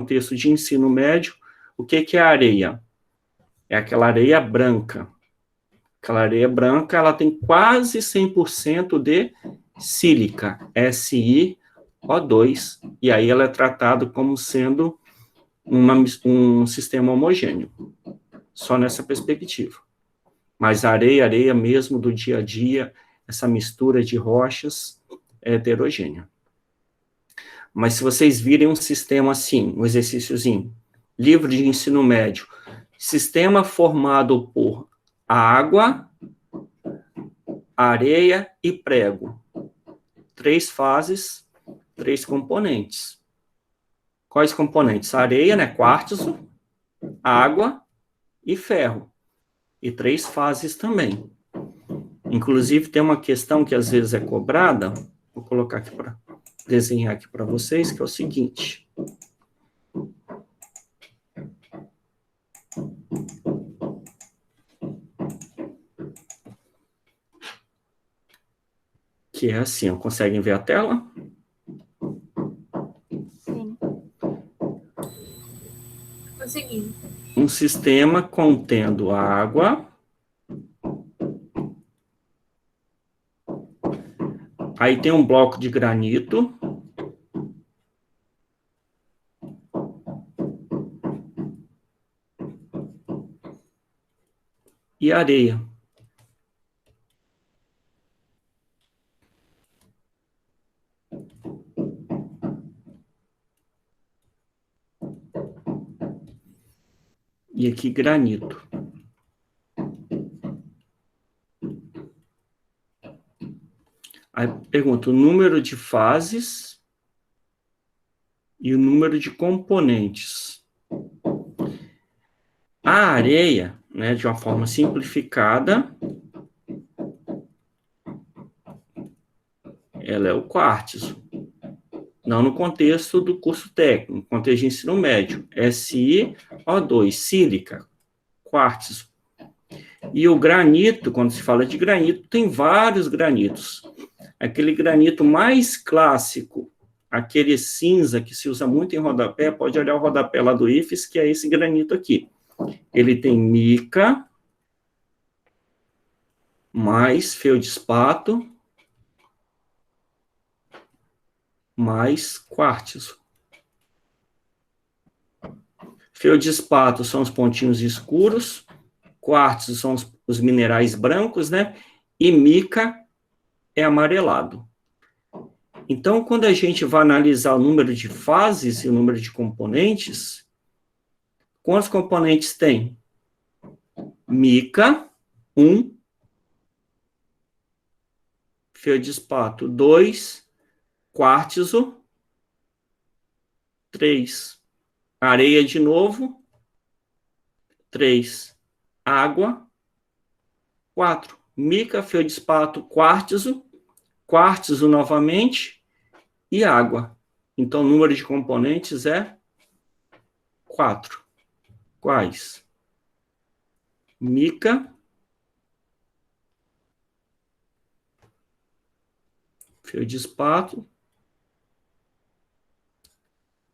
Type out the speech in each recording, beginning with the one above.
contexto de ensino médio, o que é areia? É aquela areia branca. Aquela areia branca, ela tem quase 100% de sílica, SiO2, e aí ela é tratada como sendo um sistema homogêneo, só nessa perspectiva. Mas a areia mesmo do dia a dia, essa mistura de rochas é heterogênea. Mas se vocês virem um sistema assim, um exercíciozinho, livro de ensino médio, sistema formado por água, areia e prego. 3 fases, 3 componentes. Quais componentes? Areia, né, quartzo, água e ferro. E 3 fases também. Inclusive, tem uma questão que às vezes é cobrada, vou colocar aqui para desenhar aqui para vocês, que é o seguinte. Que é assim, ó, conseguem ver a tela? Sim. Consegui. Um sistema contendo água, aí tem um bloco de granito, e areia. E aqui granito. Aí pergunta o número de fases e o número de componentes. A areia, né, de uma forma simplificada, ela é o quartzo. Não no contexto do curso técnico, no contexto de ensino médio. SiO2, sílica, quartzo. E o granito, quando se fala de granito, tem vários granitos. Aquele granito mais clássico, aquele cinza que se usa muito em rodapé, pode olhar o rodapé lá do IFES, que é esse granito aqui. Ele tem mica, mais feldspato, mais quartzo. Feldspato são os pontinhos escuros, quartzo são os minerais brancos, né? E mica é amarelado. Então, quando a gente vai analisar o número de fases e o número de componentes, quantos componentes tem? Mica, 1. Feldspato, 2. Quartzo, 3. Areia de novo, 3. Água, 4. Mica, feldspato, quartzo novamente e água. Então, o número de componentes é 4. Quais? Mica, feldspato,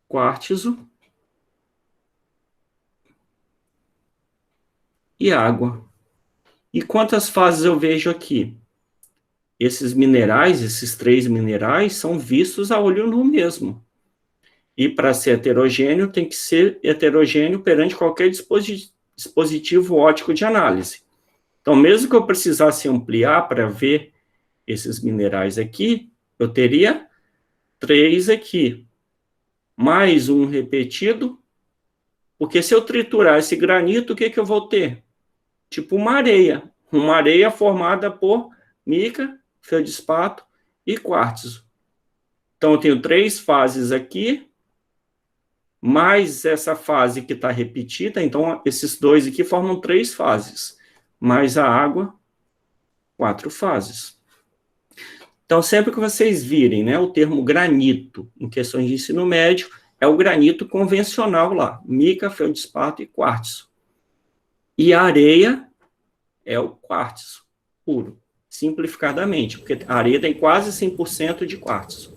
quartzo e água. E quantas fases eu vejo aqui? Esses minerais, esses 3 minerais, são vistos a olho nu mesmo. E para ser heterogêneo, tem que ser heterogêneo perante qualquer dispositivo óptico de análise. Então, mesmo que eu precisasse ampliar para ver esses minerais aqui, eu teria 3 aqui, mais um repetido, porque se eu triturar esse granito, o que eu vou ter? Tipo uma areia formada por mica, feldspato e quartzo. Então, eu tenho 3 fases aqui, mais essa fase que está repetida, então esses 2 aqui formam 3 fases, mais a água, 4 fases. Então, sempre que vocês virem, né, o termo granito em questões de ensino médio, é o granito convencional lá, mica, feldspato e quartzo. E a areia é o quartzo puro, simplificadamente, porque a areia tem quase 100% de quartzo.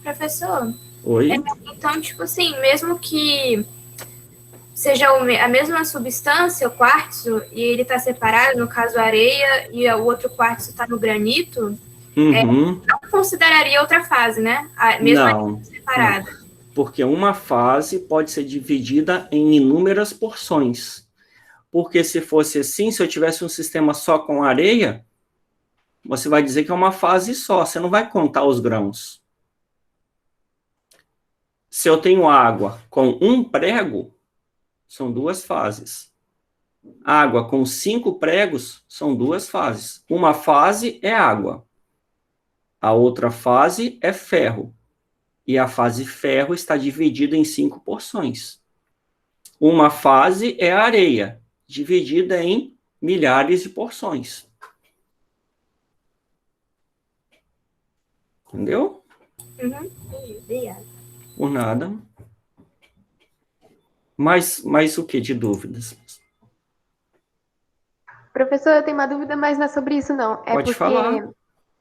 Professor, Oi? Então, tipo assim, mesmo que seja a mesma substância, o quartzo, e ele está separado, no caso a areia, e o outro quartzo está no granito, Uhum. não consideraria outra fase, né? Mesmo a Não, não. separada. Porque uma fase pode ser dividida em inúmeras porções. Porque se fosse assim, se eu tivesse um sistema só com areia, você vai dizer que é uma fase só, você não vai contar os grãos. Se eu tenho água com um prego, são duas fases. Água com 5 pregos, são duas fases. Uma fase é água, a outra fase é ferro. E a fase ferro está dividida em 5 porções. Uma fase é areia, dividida em milhares de porções. Entendeu? Uhum. Obrigada. Por nada. Mais o que de dúvidas? Professor, eu tenho uma dúvida, mas não é sobre isso, não. É Pode porque falar.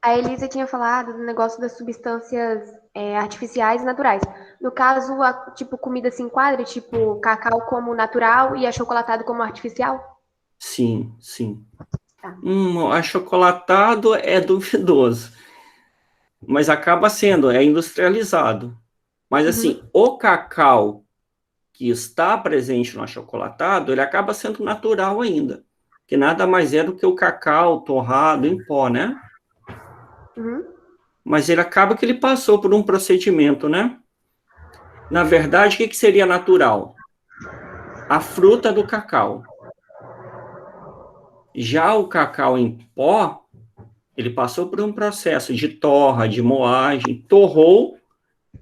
a Elisa tinha falado do negócio das substâncias artificiais e naturais. No caso, tipo, comida se enquadra, tipo, cacau como natural e achocolatado como artificial? Sim, sim. Tá. Achocolatado é duvidoso, mas acaba sendo, é industrializado. Mas assim, Uhum. o cacau que está presente no achocolatado, ele acaba sendo natural ainda, que nada mais é do que o cacau torrado em pó, né? Uhum. Mas ele acaba que ele passou por um procedimento, né? Na verdade, o que seria natural? A fruta do cacau. Já o cacau em pó, ele passou por um processo de torra, de moagem, torrou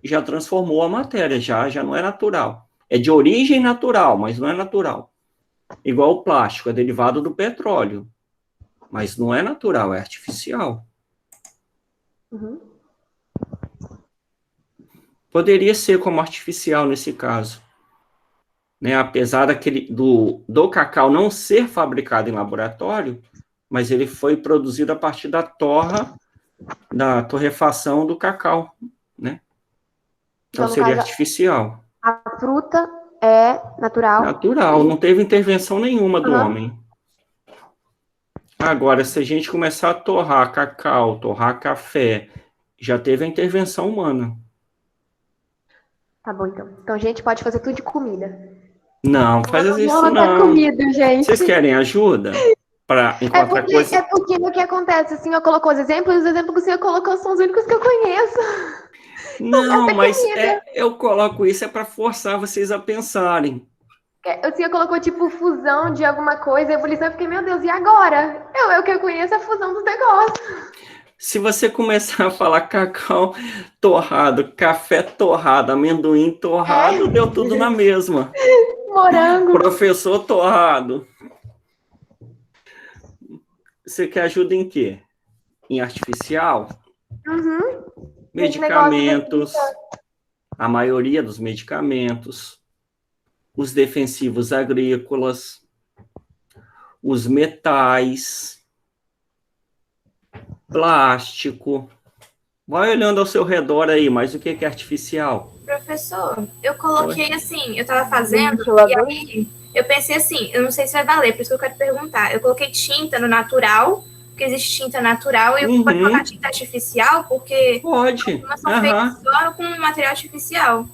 e já transformou a matéria, já não é natural. É de origem natural, mas não é natural. Igual o plástico, é derivado do petróleo, mas não é natural, é artificial. Uhum. Poderia ser como artificial nesse caso, né? Apesar do cacau não ser fabricado em laboratório, mas ele foi produzido a partir da torrefação do cacau, né? Então Então, no seria caso, artificial. a fruta é natural Natural, e... não teve intervenção nenhuma do Uhum. homem. Agora, se a gente começar a torrar cacau, torrar café, já teve a intervenção humana. Tá bom, então. Então, a gente pode fazer tudo de comida. Não, faz isso Não tá não. comido, Vocês gente. querem ajuda para encontrar É coisa? porque o que acontece, o senhor colocou os exemplos, e os exemplos que o senhor colocou são os únicos que eu conheço. Então, Não, essa mas comida. eu coloco isso para forçar vocês a pensarem. O senhor colocou tipo fusão de alguma coisa, ebulição, eu fiquei, meu Deus, e agora? O que eu conheço é a fusão dos negócios. Se você começar a falar cacau torrado, café torrado, amendoim torrado, deu tudo na mesma. Morango. Professor torrado. Você quer ajuda em quê? Em artificial? Uhum. Nesse negócio assim. Medicamentos, a maioria dos medicamentos, os defensivos agrícolas, os metais, plástico. Vai olhando ao seu redor aí, mas o que é artificial? Professor, eu Oi? coloquei assim, eu tava fazendo, e Ventilador. aí eu pensei assim, eu não sei se vai valer, por isso que eu quero perguntar. Eu coloquei tinta no natural, porque existe tinta natural, e eu pode colocar Uhum, tinta artificial, porque pode. algumas são feitas Aham. só com material artificial.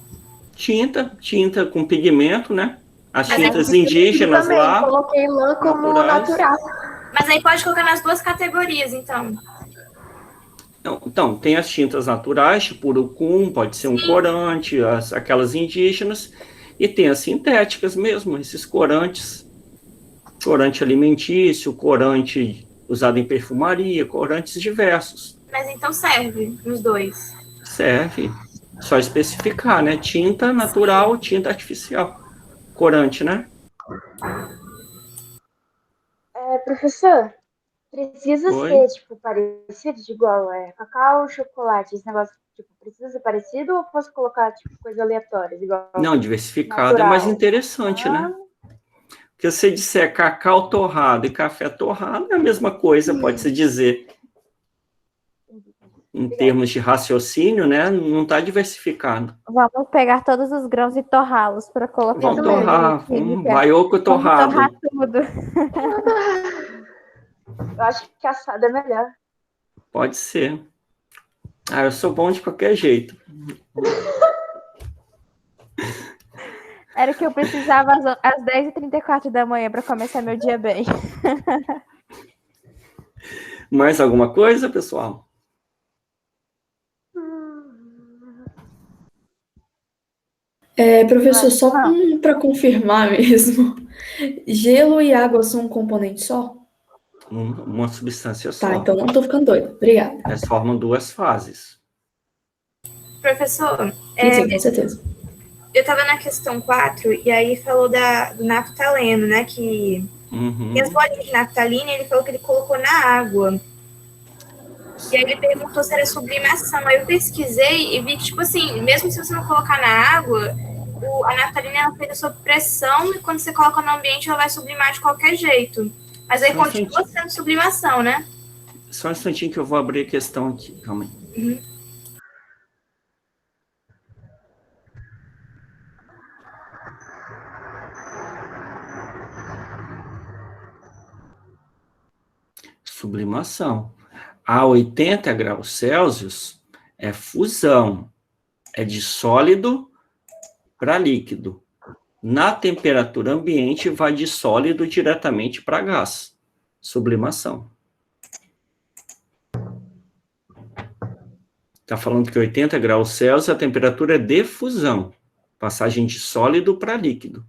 Tinta com pigmento, né? As Mas aí, É, eu tintas fiz parecido indígenas também. lá, Coloquei lã como naturais. natural. mas aí pode colocar nas duas categorias, então. Então, tem as tintas naturais, tipo urucum, pode ser um Sim, corante, aquelas indígenas, e tem as sintéticas mesmo, esses corantes, corante alimentício, corante usado em perfumaria, corantes diversos. mas então serve nos dois. Serve. Só especificar, né? Tinta natural, tinta artificial. Corante, né? Professor, precisa Oi? ser, tipo, parecido, de igual cacau, chocolate, esse negócio, tipo, precisa ser parecido ou posso colocar, tipo, coisa aleatória, igual Não, diversificado é mais natural? interessante, Ah, né? Porque se você disser cacau torrado e café torrado, é a mesma coisa, pode-se dizer. em termos de raciocínio, né, não está diversificado. Vamos pegar todos os grãos e torrá-los para colocar Vamos no torrar, química. baioco Vamos torrar torrado. tudo. Eu acho que assado é melhor. Pode ser. Eu sou bom de qualquer jeito. Era o que eu precisava às 10h34 da manhã para começar meu dia bem. Mais alguma coisa, pessoal? Professor, só para confirmar mesmo, gelo e água são um componente só? Uma substância só. Tá, então não tô ficando doida. Obrigada. Elas formam duas fases. Professor, Sim, com certeza. eu estava na questão 4, e aí falou do naftaleno, né? Que tem as bolinhas de naftalina, e ele falou que ele colocou na água. E aí ele perguntou se era sublimação. Aí eu pesquisei e vi que, tipo assim, mesmo se você não colocar na água, a naftalina ela feita sob pressão, e quando você coloca no ambiente, ela vai sublimar de qualquer jeito. Mas aí continua sendo sublimação, né? Só um instantinho que eu vou abrir a questão aqui. Calma aí. Sublimação. A 80 graus Celsius é fusão. É de sólido para líquido. Na temperatura ambiente, vai de sólido diretamente para gás. Sublimação. Está falando que 80 graus Celsius a temperatura é de fusão. Passagem de sólido para líquido.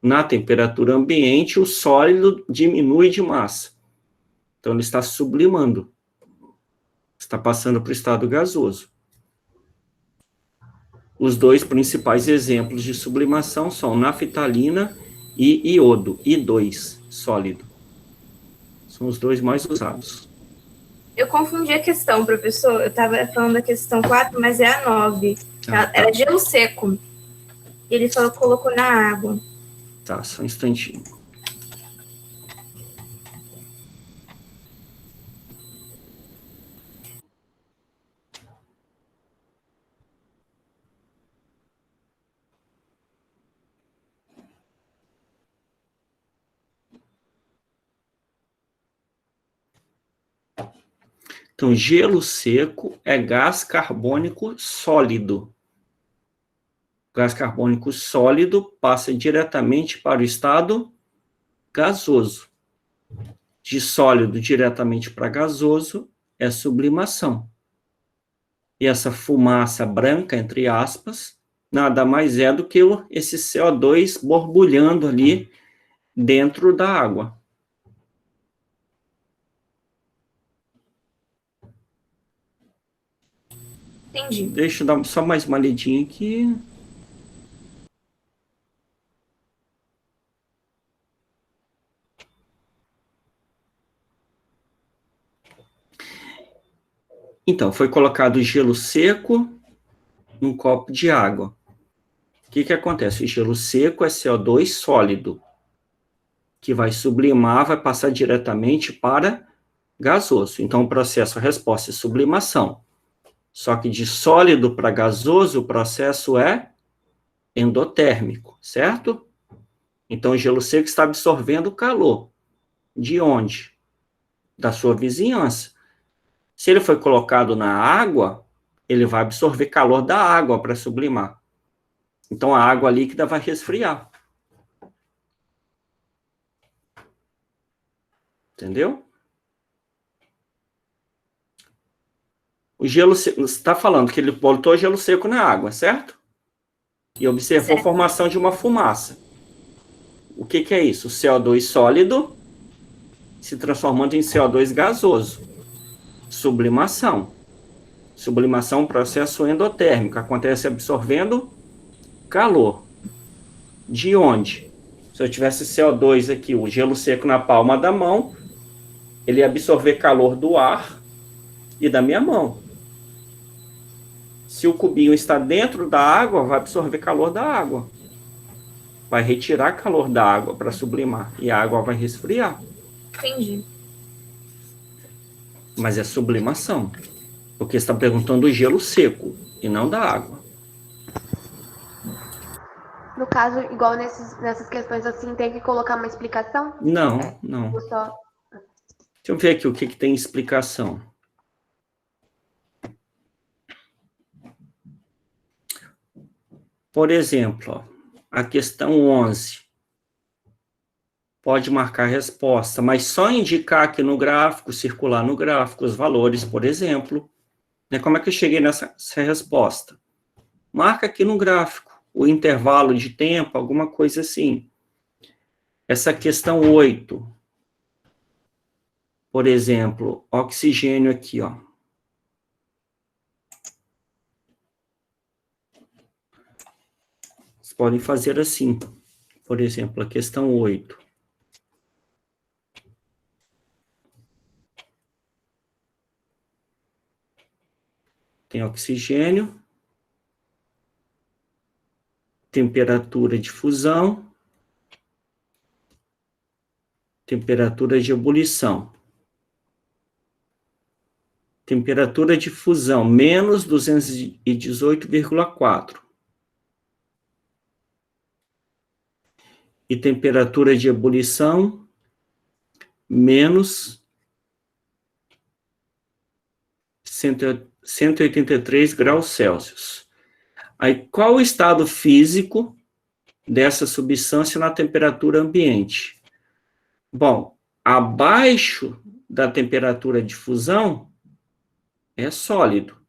Na temperatura ambiente, o sólido diminui de massa. Então, ele está sublimando. Está passando para o estado gasoso. Os dois principais exemplos de sublimação são naftalina e iodo, I2, sólido. São os dois mais usados. Eu confundi a questão, professor. Eu estava falando da questão 4, mas é a 9. Era gelo seco. Ele falou que colocou na água. Tá, só um instantinho. Então, gelo seco é gás carbônico sólido. Gás carbônico sólido passa diretamente para o estado gasoso. De sólido diretamente para gasoso é sublimação. E essa fumaça branca, entre aspas, nada mais é do que esse CO2 borbulhando ali dentro da água. Entendi. Deixa eu dar só mais uma lidinha aqui. Então, foi colocado gelo seco num copo de água. O que acontece? O gelo seco é CO2 sólido, que vai sublimar, vai passar diretamente para gasoso. Então, o processo, a resposta é sublimação. Só que de sólido para gasoso, o processo é endotérmico, certo? Então, o gelo seco está absorvendo calor. De onde? Da sua vizinhança. Se ele foi colocado na água, ele vai absorver calor da água para sublimar. Então, a água líquida vai resfriar. Entendeu? O gelo seco, você está falando que ele botou gelo seco na água, certo? E observou a formação de uma fumaça. O que é isso? O CO2 sólido se transformando em CO2 gasoso. Sublimação. Sublimação é um processo endotérmico. Acontece absorvendo calor. De onde? Se eu tivesse CO2 aqui, o gelo seco na palma da mão, ele ia absorver calor do ar e da minha mão. Se o cubinho está dentro da água, vai absorver calor da água. Vai retirar calor da água para sublimar. E a água vai resfriar. Entendi. Mas é sublimação. Porque está perguntando do gelo seco e não da água. No caso, igual nessas questões assim, tem que colocar uma explicação? Não, não. Só... Deixa eu ver aqui o que tem explicação. Por exemplo, ó, a questão 11. Pode marcar a resposta, mas só indicar aqui no gráfico, circular no gráfico os valores, por exemplo. Como é que eu cheguei nessa resposta? Marca aqui no gráfico o intervalo de tempo, alguma coisa assim. Essa questão 8. Por exemplo, oxigênio aqui, ó. Vocês podem fazer assim. Por exemplo, a questão 8. Tem oxigênio, temperatura de fusão, temperatura de ebulição. Temperatura de fusão, menos 218,4. E temperatura de ebulição, menos 183 graus Celsius. Aí, qual o estado físico dessa substância na temperatura ambiente? Bom, abaixo da temperatura de fusão é sólido.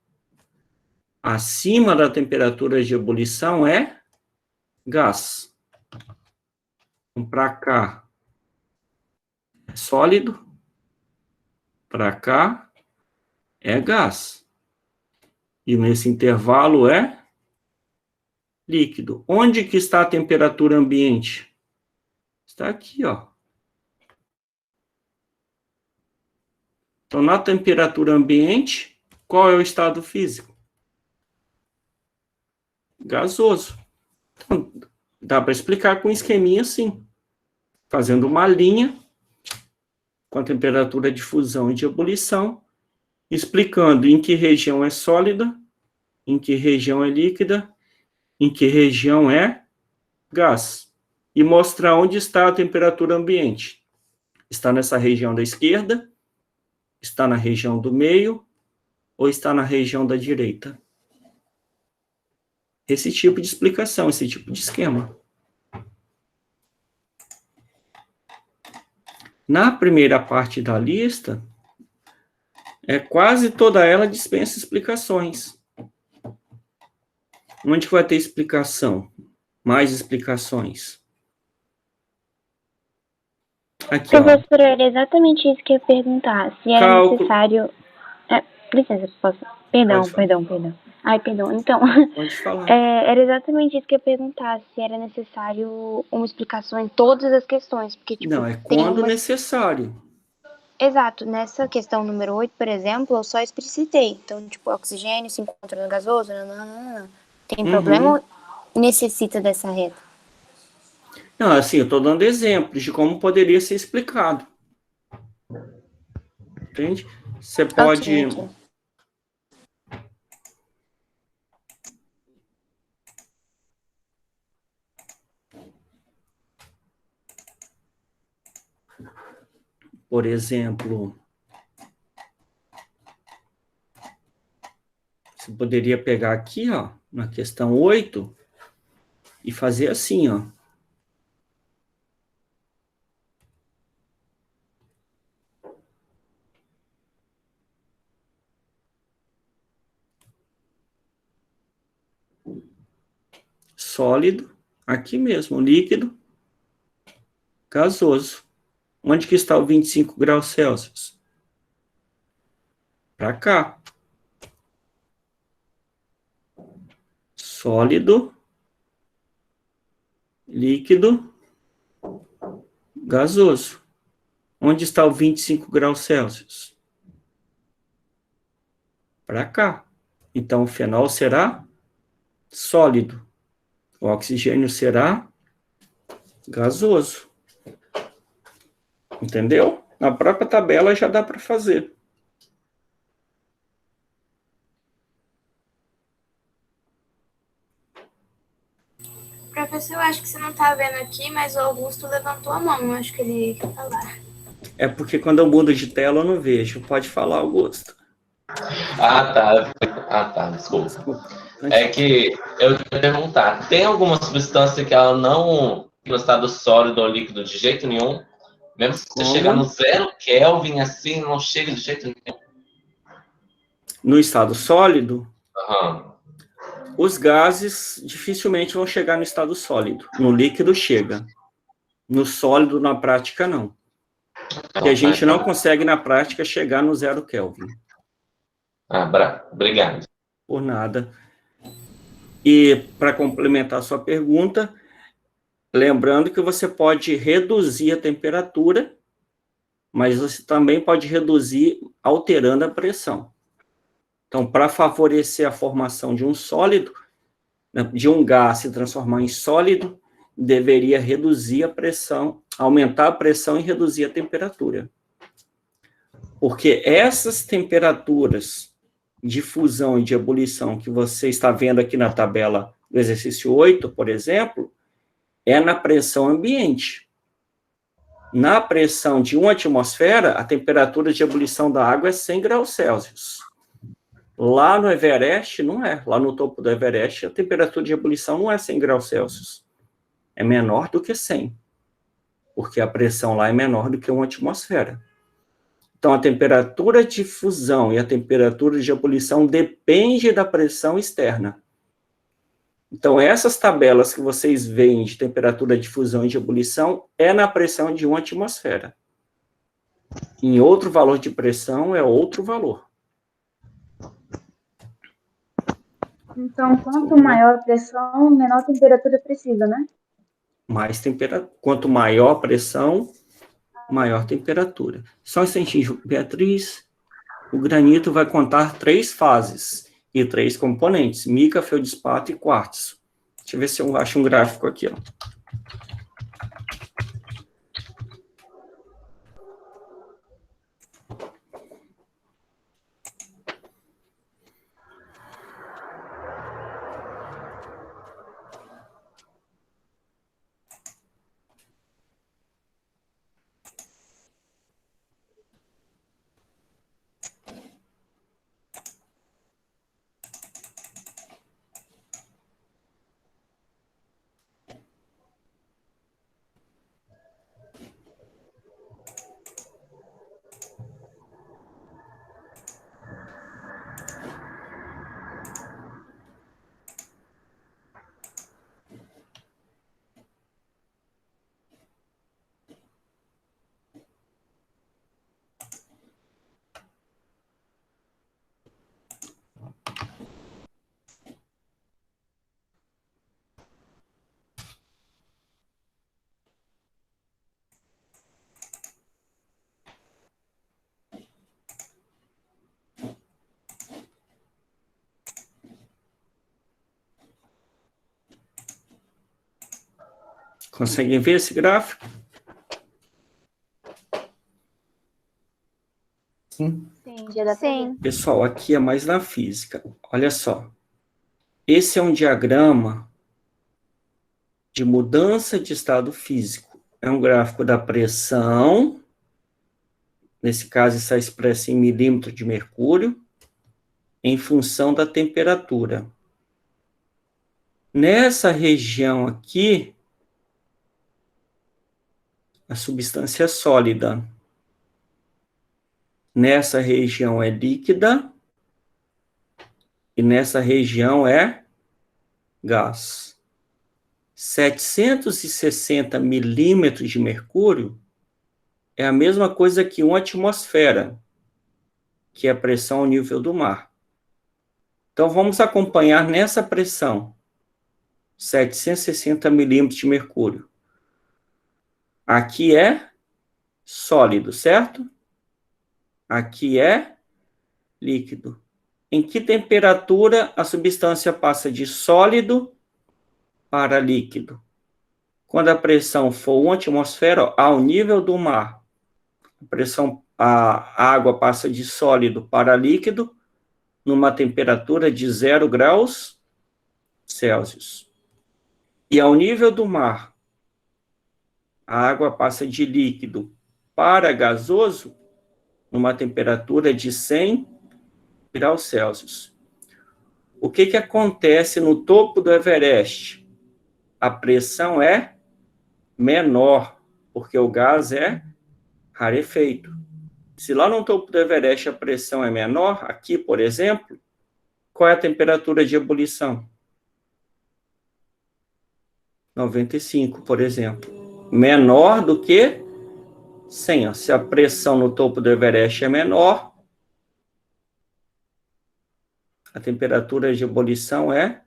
Acima da temperatura de ebulição é gás. Então, para cá é sólido, para cá é gás. E nesse intervalo é líquido. Onde que está a temperatura ambiente? Está aqui, ó. Então, na temperatura ambiente, qual é o estado físico? Gasoso. Então, dá para explicar com um esqueminha assim. Fazendo uma linha com a temperatura de fusão e de ebulição, explicando em que região é sólida, em que região é líquida, em que região é gás. E mostrar onde está a temperatura ambiente. Está nessa região da esquerda, está na região do meio, ou está na região da direita. Esse tipo de explicação, esse tipo de esquema. Na primeira parte da lista, quase toda ela dispensa explicações. Onde vai ter explicação? Mais explicações. Aqui, professora, era exatamente isso que eu ia perguntar. Se era necessário... licença, posso... Perdão. Ai, perdão. Então, pode falar. Era exatamente isso que eu ia perguntar. Se era necessário uma explicação em todas as questões. Porque, tipo, não, é quando necessário. Exato. Nessa questão número 8, por exemplo, eu só explicitei. Então, tipo, oxigênio se encontra no gasoso, não. Tem problema ou necessita dessa reta? Não, assim, eu estou dando exemplos de como poderia ser explicado. Entende? Você pode... Okay. Por exemplo, você poderia pegar aqui, ó, na questão 8, e fazer assim, ó. Sólido, aqui mesmo, líquido, gasoso. Onde que está o 25 graus Celsius? Para cá. Sólido, líquido, gasoso. Onde está o 25 graus Celsius? Para cá. Então, o fenol será sólido. O oxigênio será gasoso. Entendeu? Na própria tabela já dá para fazer. Professor, eu acho que você não está vendo aqui, mas o Augusto levantou a mão. Eu acho que ele quer falar. É porque quando eu mudo de tela eu não vejo. Pode falar, Augusto. Tá. Desculpa. É que eu ia perguntar, tem alguma substância que ela não no estado sólido ou líquido de jeito nenhum? Mesmo se você chegar no 0 Kelvin, assim, não chega de jeito nenhum? No estado sólido, Aham. os gases dificilmente vão chegar no estado sólido. No líquido chega. No sólido, na prática, não. Porque a gente não consegue, na prática, chegar no 0 Kelvin. Obrigado. Por nada. E, para complementar a sua pergunta, lembrando que você pode reduzir a temperatura, mas você também pode reduzir alterando a pressão. Então, para favorecer a formação de um sólido, de um gás se transformar em sólido, deveria reduzir a pressão, aumentar a pressão e reduzir a temperatura. Porque essas temperaturas de fusão e de ebulição que você está vendo aqui na tabela do exercício 8, por exemplo, é na pressão ambiente. Na pressão de 1 atmosfera, a temperatura de ebulição da água é 100 graus Celsius. Lá no Everest, não é. Lá no topo do Everest, a temperatura de ebulição não é 100 graus Celsius. É menor do que 100. Porque a pressão lá é menor do que 1 atmosfera. Então, a temperatura de fusão e a temperatura de ebulição depende da pressão externa. Então, essas tabelas que vocês veem de temperatura de fusão e de ebulição é na pressão de 1 atmosfera. Em outro valor de pressão é outro valor. Então, quanto maior a pressão, menor temperatura precisa, né? Quanto maior a pressão, maior temperatura. Só um instantinho, Beatriz. O granito vai contar 3 fases e 3 componentes: mica, feldespato e quartzo. Deixa eu ver se eu acho um gráfico aqui, ó. Conseguem ver esse gráfico? Sim. Sim. Pessoal, aqui é mais na física. Olha só. Esse é um diagrama de mudança de estado físico. É um gráfico da pressão. Nesse caso, está expresso em milímetro de mercúrio, em função da temperatura. Nessa região aqui, a substância é sólida. Nessa região é líquida. E nessa região é gás. 760 milímetros de mercúrio é a mesma coisa que 1 atmosfera, que é a pressão ao nível do mar. Então, vamos acompanhar nessa pressão, 760 milímetros de mercúrio. Aqui é sólido, certo? Aqui é líquido. Em que temperatura a substância passa de sólido para líquido? Quando a pressão for 1 atmosfera, ao nível do mar, a água passa de sólido para líquido numa temperatura de 0 graus Celsius. e ao nível do mar, a água passa de líquido para gasoso numa temperatura de 100 graus Celsius. O que acontece no topo do Everest? A pressão é menor, porque o gás é rarefeito. Se lá no topo do Everest a pressão é menor, aqui, por exemplo, qual é a temperatura de ebulição? 95, por exemplo. Menor do que 100. Se a pressão no topo do Everest é menor, a temperatura de ebulição é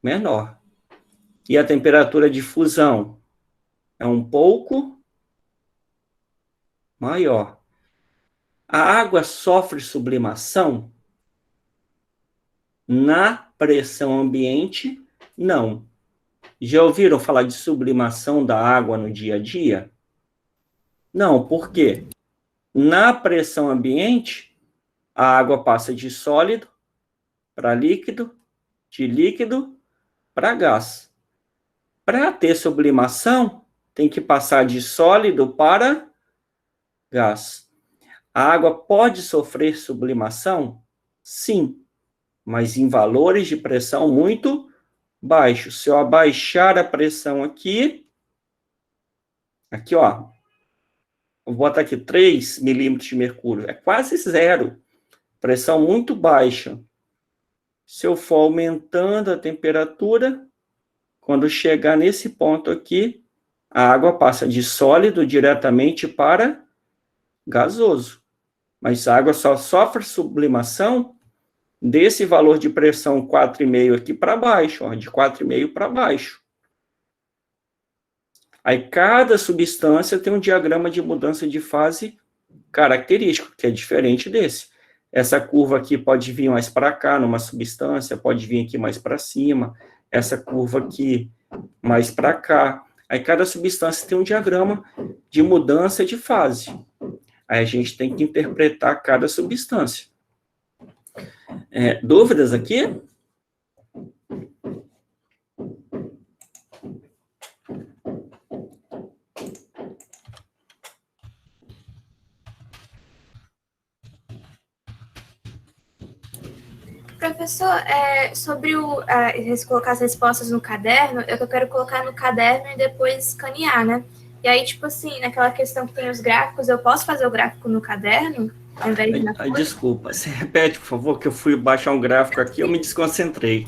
menor. E a temperatura de fusão é um pouco maior. A água sofre sublimação? Na pressão ambiente, não. Já ouviram falar de sublimação da água no dia a dia? Não, por quê? Na pressão ambiente, a água passa de sólido para líquido, de líquido para gás. Para ter sublimação, tem que passar de sólido para gás. A água pode sofrer sublimação? Sim, mas em valores de pressão muito baixos. Se eu abaixar a pressão aqui, ó, vou botar aqui 3 milímetros de mercúrio, é quase zero, pressão muito baixa. Se eu for aumentando a temperatura, quando chegar nesse ponto aqui, a água passa de sólido diretamente para gasoso. Mas a água só sofre sublimação desse valor de pressão 4,5 aqui para baixo, ó, de 4,5 para baixo. Aí cada substância tem um diagrama de mudança de fase característico, que é diferente desse. Essa curva aqui pode vir mais para cá, numa substância, pode vir aqui mais para cima, essa curva aqui mais para cá. Aí cada substância tem um diagrama de mudança de fase. Aí a gente tem que interpretar cada substância. Dúvidas aqui? Professor, sobre colocar as respostas no caderno, eu quero colocar no caderno e depois escanear, né? E aí, tipo assim, naquela questão que tem os gráficos, eu posso fazer o gráfico no caderno, ao invés de na folha? Desculpa, você repete, por favor, que eu fui baixar um gráfico aqui, eu me desconcentrei.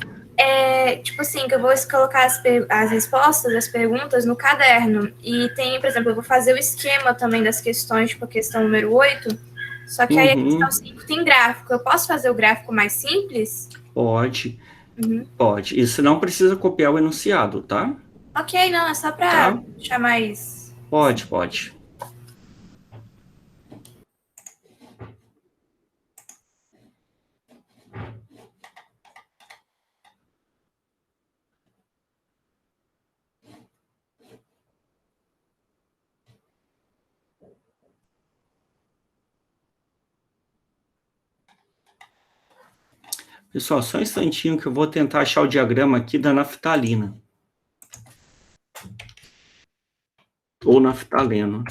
Tipo assim, que eu vou colocar as respostas, as perguntas no caderno. E tem, por exemplo, eu vou fazer o esquema também das questões, tipo a questão número 8, só que aí a questão 5 tem gráfico. Eu posso fazer o gráfico mais simples? Pode, pode. Isso não precisa copiar o enunciado, tá? Ok, não, é só para deixar mais... Pode. Pessoal, só um instantinho que eu vou tentar achar o diagrama aqui da naftalina. Ou naftaleno.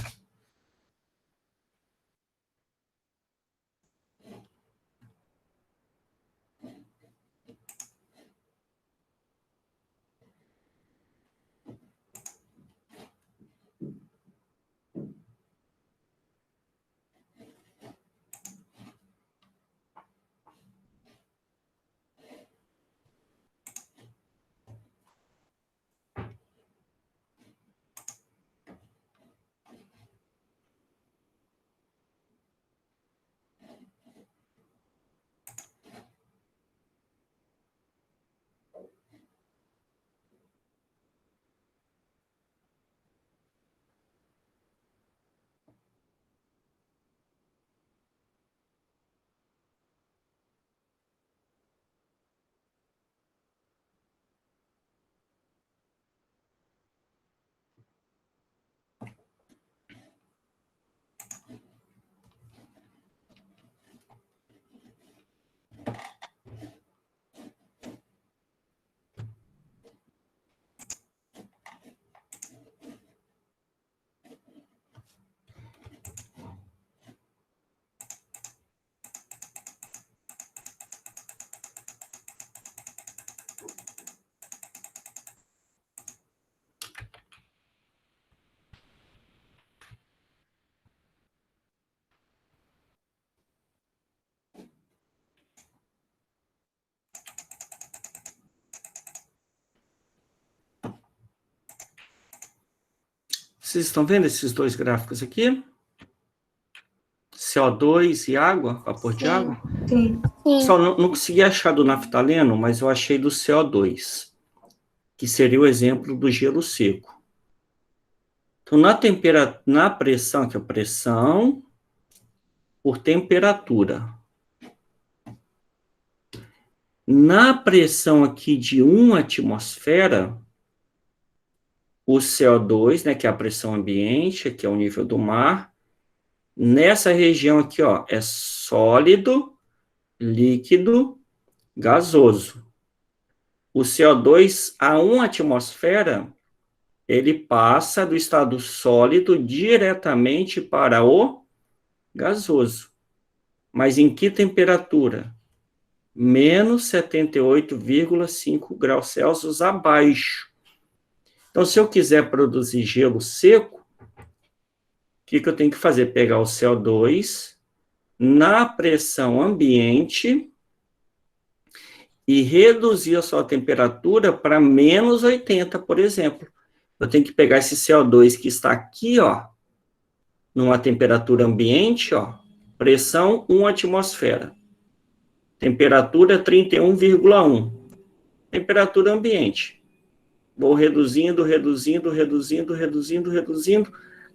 Vocês estão vendo esses dois gráficos aqui? CO2 e água, vapor de água? Sim. Só não consegui achar do naftaleno, mas eu achei do CO2, que seria o exemplo do gelo seco. Então, na pressão, aqui é a pressão por temperatura. Na pressão aqui de 1 atmosfera, o CO2, né, que é a pressão ambiente, que é o nível do mar, nessa região aqui, ó, é sólido, líquido, gasoso. O CO2 a 1 atmosfera, ele passa do estado sólido diretamente para o gasoso. Mas em que temperatura? Menos 78,5 graus Celsius abaixo. Então, se eu quiser produzir gelo seco, o que eu tenho que fazer? Pegar o CO2 na pressão ambiente e reduzir a sua temperatura para menos 80, por exemplo. Eu tenho que pegar esse CO2 que está aqui, ó, numa temperatura ambiente, ó, pressão 1 atmosfera. Temperatura 31,1. Temperatura ambiente. Vou reduzindo,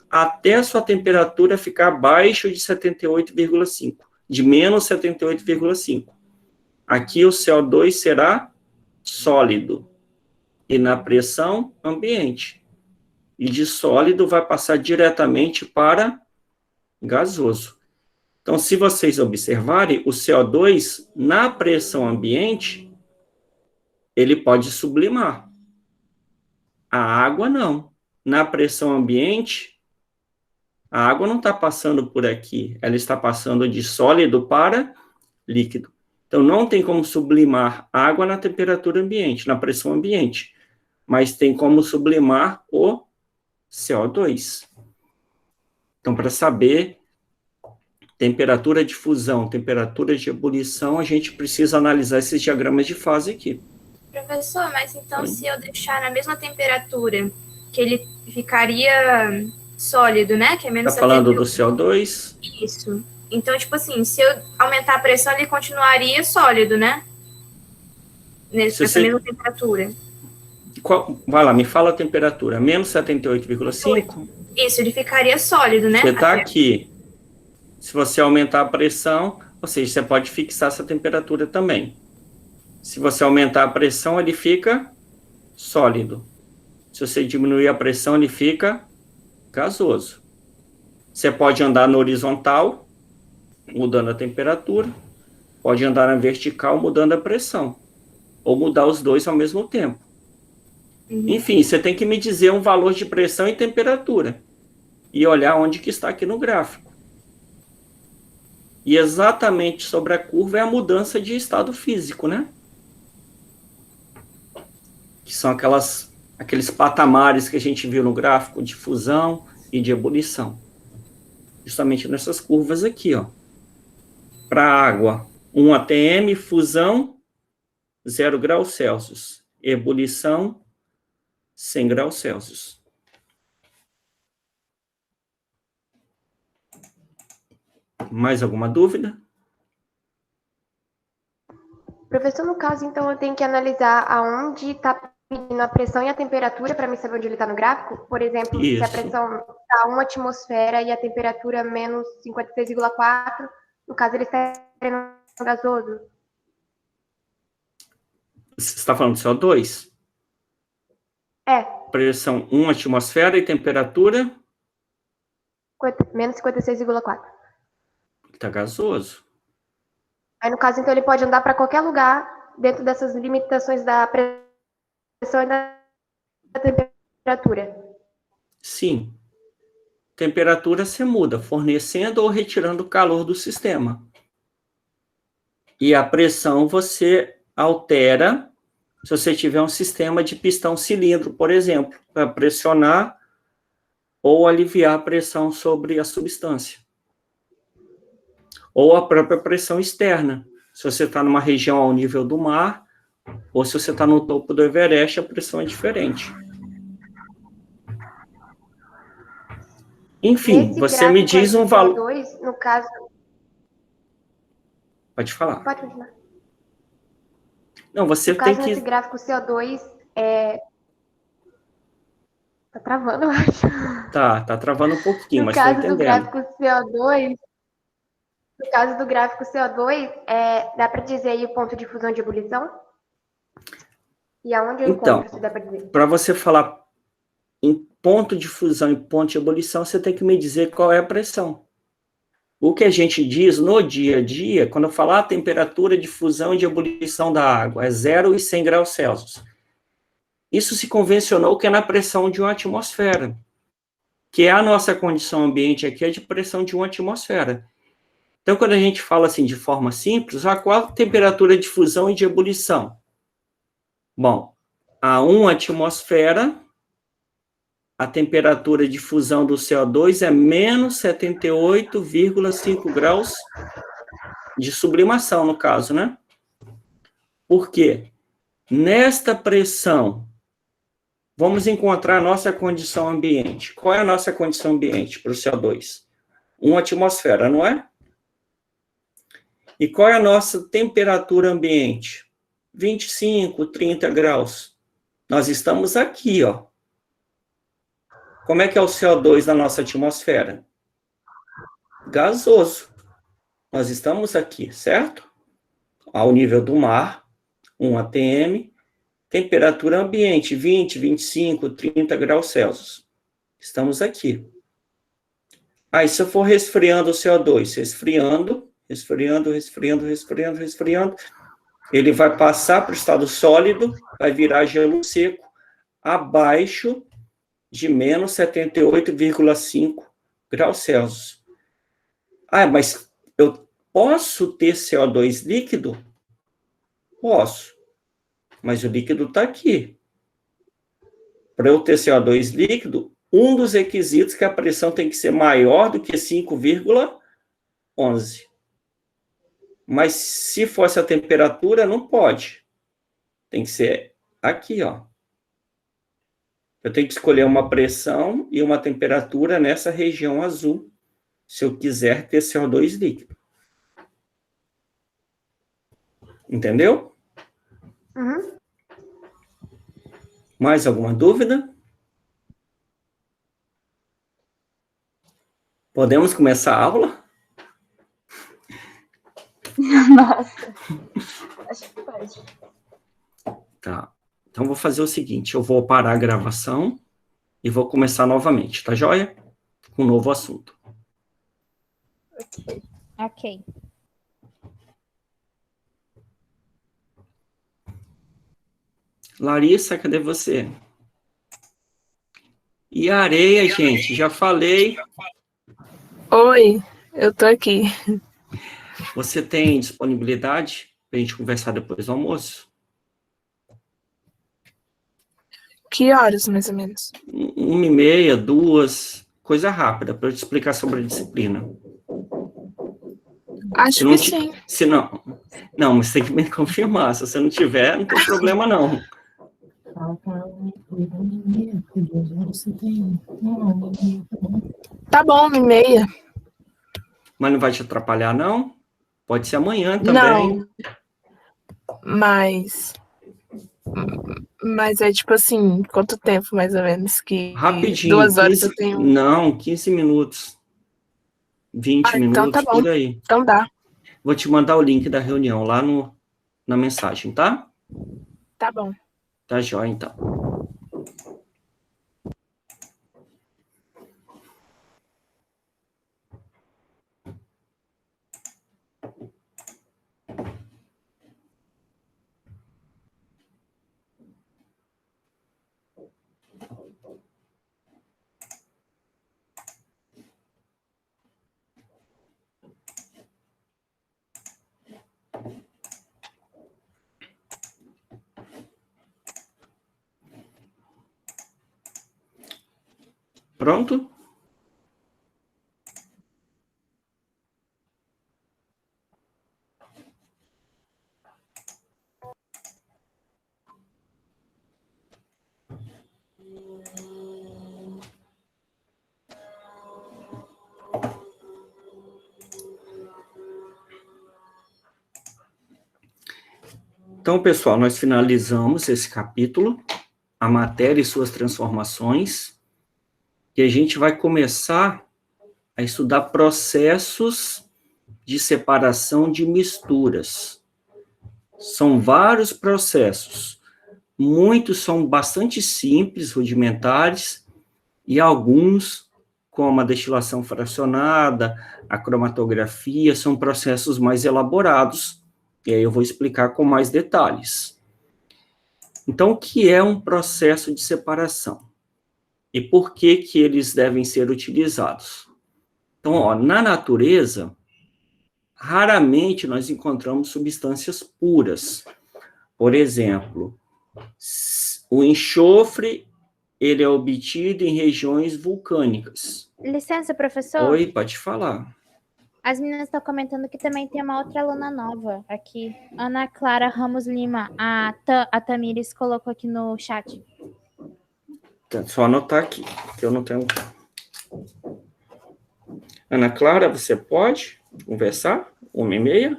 até a sua temperatura ficar abaixo de 78,5, de menos 78,5. Aqui o CO2 será sólido e na pressão ambiente. E de sólido vai passar diretamente para gasoso. Então, se vocês observarem, o CO2 na pressão ambiente, ele pode sublimar. A água não. Na pressão ambiente, a água não está passando por aqui. Ela está passando de sólido para líquido. Então, não tem como sublimar água na temperatura ambiente, na pressão ambiente. Mas tem como sublimar o CO2. Então, para saber temperatura de fusão, temperatura de ebulição, a gente precisa analisar esses diagramas de fase aqui. Professor, mas então se eu deixar na mesma temperatura, que ele ficaria sólido, né? Que é menos 78. Tá falando do CO2? Isso. Então, tipo assim, se eu aumentar a pressão, ele continuaria sólido, né? Nessa mesma temperatura. Vai lá, me fala a temperatura. Menos 78,5? Isso, ele ficaria sólido, né? Você está aqui. Se você aumentar a pressão, ou seja, você pode fixar essa temperatura também. Se você aumentar a pressão, ele fica sólido. Se você diminuir a pressão, ele fica gasoso. Você pode andar no horizontal, mudando a temperatura. Pode andar na vertical, mudando a pressão. Ou mudar os dois ao mesmo tempo. Enfim, você tem que me dizer um valor de pressão e temperatura. E olhar onde que está aqui no gráfico. E exatamente sobre a curva é a mudança de estado físico, né? Que são aqueles patamares que a gente viu no gráfico de fusão e de ebulição. Justamente nessas curvas aqui, ó. Para água, 1 atm, fusão, 0 graus Celsius. Ebulição, 100 graus Celsius. Mais alguma dúvida? Professor, no caso, então, eu tenho que analisar aonde está pedindo a pressão e a temperatura para me saber onde ele está no gráfico? Por exemplo, se a pressão está 1 atmosfera e a temperatura menos 56,4, no caso, ele está no gasoso. Você está falando de CO2? É. Pressão 1 atmosfera e temperatura? Menos 56,4. Está gasoso. Aí, no caso, então, ele pode andar para qualquer lugar dentro dessas limitações da pressão e da temperatura. Sim. Temperatura você muda, fornecendo ou retirando o calor do sistema. E a pressão você altera se você tiver um sistema de pistão-cilindro, por exemplo, para pressionar ou aliviar a pressão sobre a substância. Ou a própria pressão externa. Se você está numa região ao nível do mar, ou se você está no topo do Everest, a pressão é diferente. Enfim, você me diz um valor... CO2, no caso... Pode falar. Pode continuar. Não, você tem que... Nesse gráfico CO2, tá travando, eu acho. Tá travando um pouquinho, mas tô entendendo. No caso do gráfico CO2, dá para dizer aí o ponto de fusão de ebulição? E aonde eu encontro, se dá para dizer? Para você falar em ponto de fusão e ponto de ebulição, você tem que me dizer qual é a pressão. O que a gente diz no dia a dia, quando eu falar a temperatura de fusão e de ebulição da água, é 0 e 100 graus Celsius. Isso se convencionou que é na pressão de uma atmosfera, que é a nossa condição ambiente aqui é de pressão de uma atmosfera. Então, quando a gente fala assim de forma simples, qual a temperatura de fusão e de ebulição? Bom, a 1 atmosfera, a temperatura de fusão do CO2 é menos 78,5 graus de sublimação, no caso, né? Por quê? Nesta pressão, vamos encontrar a nossa condição ambiente. Qual é a nossa condição ambiente para o CO2? 1 atmosfera, não é? E qual é a nossa temperatura ambiente? 25, 30 graus. Nós estamos aqui, ó. Como é que é o CO2 na nossa atmosfera? Gasoso. Nós estamos aqui, certo? Ao nível do mar, 1 atm, temperatura ambiente, 20, 25, 30 graus Celsius. Estamos aqui. Aí, se eu for resfriando o CO2, resfriando, ele vai passar para o estado sólido, vai virar gelo seco, abaixo de menos 78,5 graus Celsius. Mas eu posso ter CO2 líquido? Posso. Mas o líquido está aqui. Para eu ter CO2 líquido, um dos requisitos é que a pressão tem que ser maior do que 5,11. Mas se fosse a temperatura, não pode. Tem que ser aqui, ó. Eu tenho que escolher uma pressão e uma temperatura nessa região azul, se eu quiser ter CO2 líquido. Entendeu? Uhum. Mais alguma dúvida? Podemos começar a aula? Nossa. Acho que pode. Tá. Então, vou fazer o seguinte, eu vou parar a gravação e vou começar novamente, tá joia? Com um novo assunto. Ok. Larissa, cadê você? E a areia, gente? Já falei. Oi, eu tô aqui. Você tem disponibilidade para a gente conversar depois do almoço? Que horas, mais ou menos? 1h30, 2, coisa rápida, para eu te explicar sobre a disciplina. Acho que sim. Se não, mas tem que me confirmar. Se você não tiver, não tem problema, não. Tá bom, 1h30. Mas não vai te atrapalhar, não? Pode ser amanhã também. Não. Mas é tipo assim, quanto tempo mais ou menos que... Rapidinho. 2 horas 15, eu tenho... Não, 15 minutos. 20 minutos, então tá bom. por aí. Então dá. Vou te mandar o link da reunião lá na mensagem, tá? Tá bom. Tá jóia, então. Pronto? Então, pessoal, nós finalizamos esse capítulo, a matéria e suas transformações, e a gente vai começar a estudar processos de separação de misturas. São vários processos. Muitos são bastante simples, rudimentares, e alguns, como a destilação fracionada, a cromatografia, são processos mais elaborados, e aí eu vou explicar com mais detalhes. Então, o que é um processo de separação? E por que que eles devem ser utilizados? Então, ó, na natureza, raramente nós encontramos substâncias puras. Por exemplo, o enxofre, ele é obtido em regiões vulcânicas. Licença, professor. Oi, pode falar. As meninas estão comentando que também tem uma outra aluna nova aqui. Ana Clara Ramos Lima. A Tamires colocou aqui no chat. Tá, só anotar aqui, que eu não tenho... Ana Clara, você pode conversar? 1h30?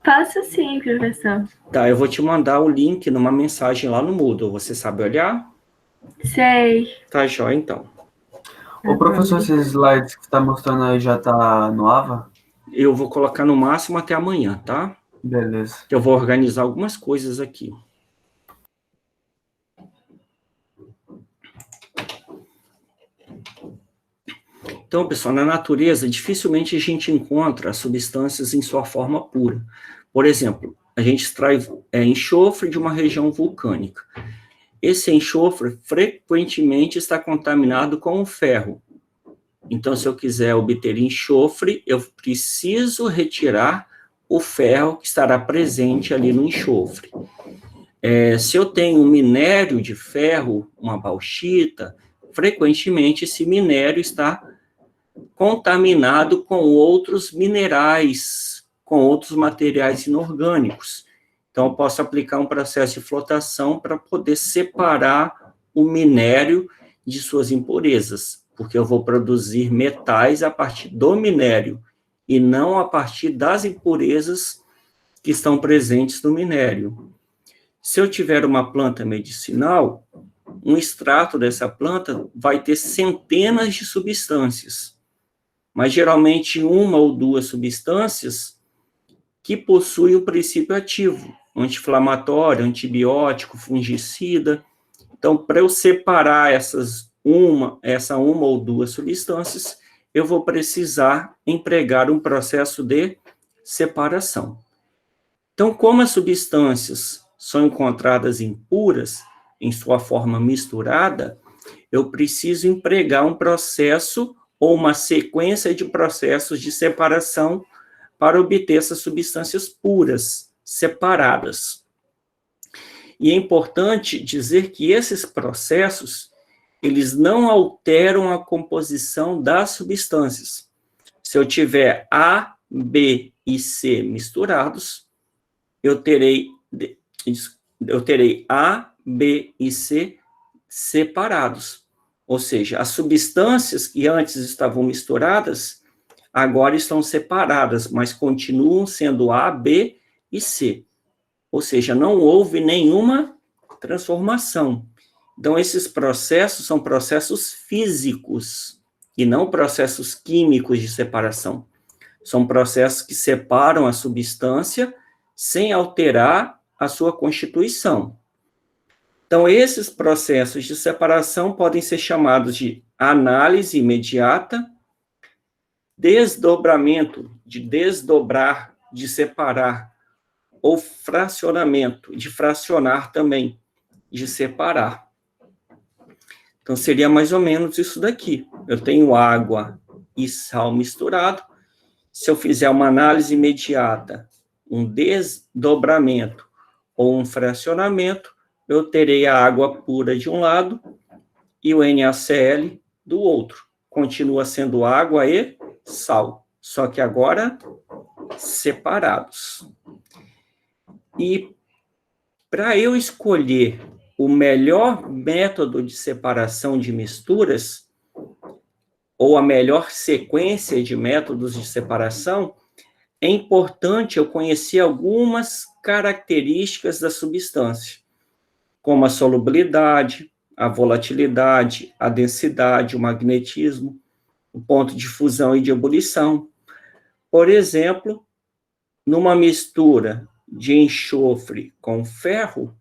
Posso sim, professor. Tá, eu vou te mandar o link numa mensagem lá no Moodle. Você sabe olhar? Sei. Tá, jóia, então. Ô, professor, esses slides que você está mostrando aí já tá no AVA? Eu vou colocar no máximo até amanhã, tá? Beleza. Eu vou organizar algumas coisas aqui. Então, pessoal, na natureza, dificilmente a gente encontra as substâncias em sua forma pura. Por exemplo, a gente extrai enxofre de uma região vulcânica. Esse enxofre frequentemente está contaminado com o ferro. Então, se eu quiser obter enxofre, eu preciso retirar o ferro que estará presente ali no enxofre. Se eu tenho um minério de ferro, uma bauxita, frequentemente esse minério está contaminado com outros minerais, com outros materiais inorgânicos. Então, eu posso aplicar um processo de flotação para poder separar o minério de suas impurezas, porque eu vou produzir metais a partir do minério, e não a partir das impurezas que estão presentes no minério. Se eu tiver uma planta medicinal, um extrato dessa planta vai ter centenas de substâncias, mas geralmente uma ou duas substâncias que possuem o princípio ativo, anti-inflamatório, antibiótico, fungicida. Então, para eu separar essa uma ou duas substâncias, eu vou precisar empregar um processo de separação. Então, como as substâncias são encontradas impuras, em sua forma misturada, eu preciso empregar um processo ou uma sequência de processos de separação para obter essas substâncias puras, separadas. E é importante dizer que esses processos, eles não alteram a composição das substâncias. Se eu tiver A, B e C misturados, eu terei A, B e C separados. Ou seja, as substâncias que antes estavam misturadas, agora estão separadas, mas continuam sendo A, B e C. Ou seja, não houve nenhuma transformação. Então, esses processos são processos físicos e não processos químicos de separação. São processos que separam a substância sem alterar a sua constituição. Então, esses processos de separação podem ser chamados de análise imediata, desdobramento, de desdobrar, de separar, ou fracionamento, de fracionar também, de separar. Então, seria mais ou menos isso daqui. Eu tenho água e sal misturado. Se eu fizer uma análise imediata, um desdobramento ou um fracionamento, eu terei a água pura de um lado e o NaCl do outro. Continua sendo água e sal, só que agora separados. E para eu escolher o melhor método de separação de misturas, ou a melhor sequência de métodos de separação, é importante eu conhecer algumas características da substância, como a solubilidade, a volatilidade, a densidade, o magnetismo, o ponto de fusão e de ebulição. Por exemplo, numa mistura de enxofre com ferro,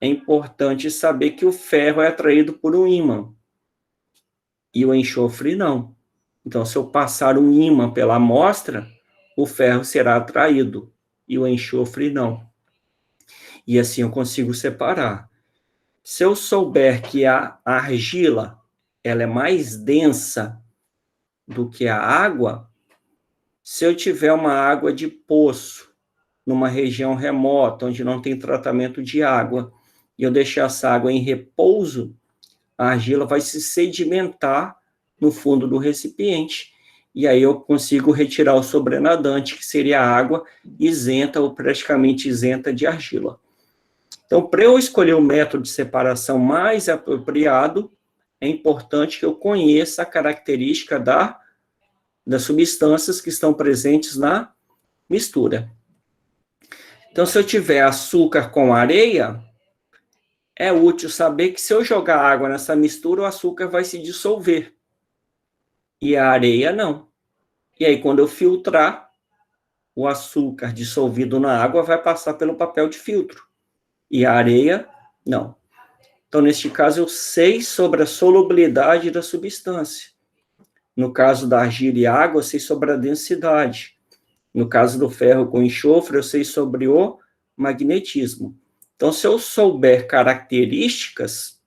é importante saber que o ferro é atraído por um ímã, e o enxofre não. Então, se eu passar um ímã pela amostra, o ferro será atraído, e o enxofre não. E assim eu consigo separar. Se eu souber que a argila ela é mais densa do que a água, se eu tiver uma água de poço, numa região remota, onde não tem tratamento de água, e eu deixar essa água em repouso, a argila vai se sedimentar no fundo do recipiente, e aí eu consigo retirar o sobrenadante, que seria a água isenta ou praticamente isenta de argila. Então, para eu escolher o método de separação mais apropriado, é importante que eu conheça a característica das substâncias que estão presentes na mistura. Então, se eu tiver açúcar com areia, é útil saber que se eu jogar água nessa mistura, o açúcar vai se dissolver. E a areia não. E aí, quando eu filtrar, o açúcar dissolvido na água vai passar pelo papel de filtro. E a areia, não. Então, neste caso, eu sei sobre a solubilidade da substância. No caso da argila e água, eu sei sobre a densidade. No caso do ferro com enxofre, eu sei sobre o magnetismo. Então, se eu souber características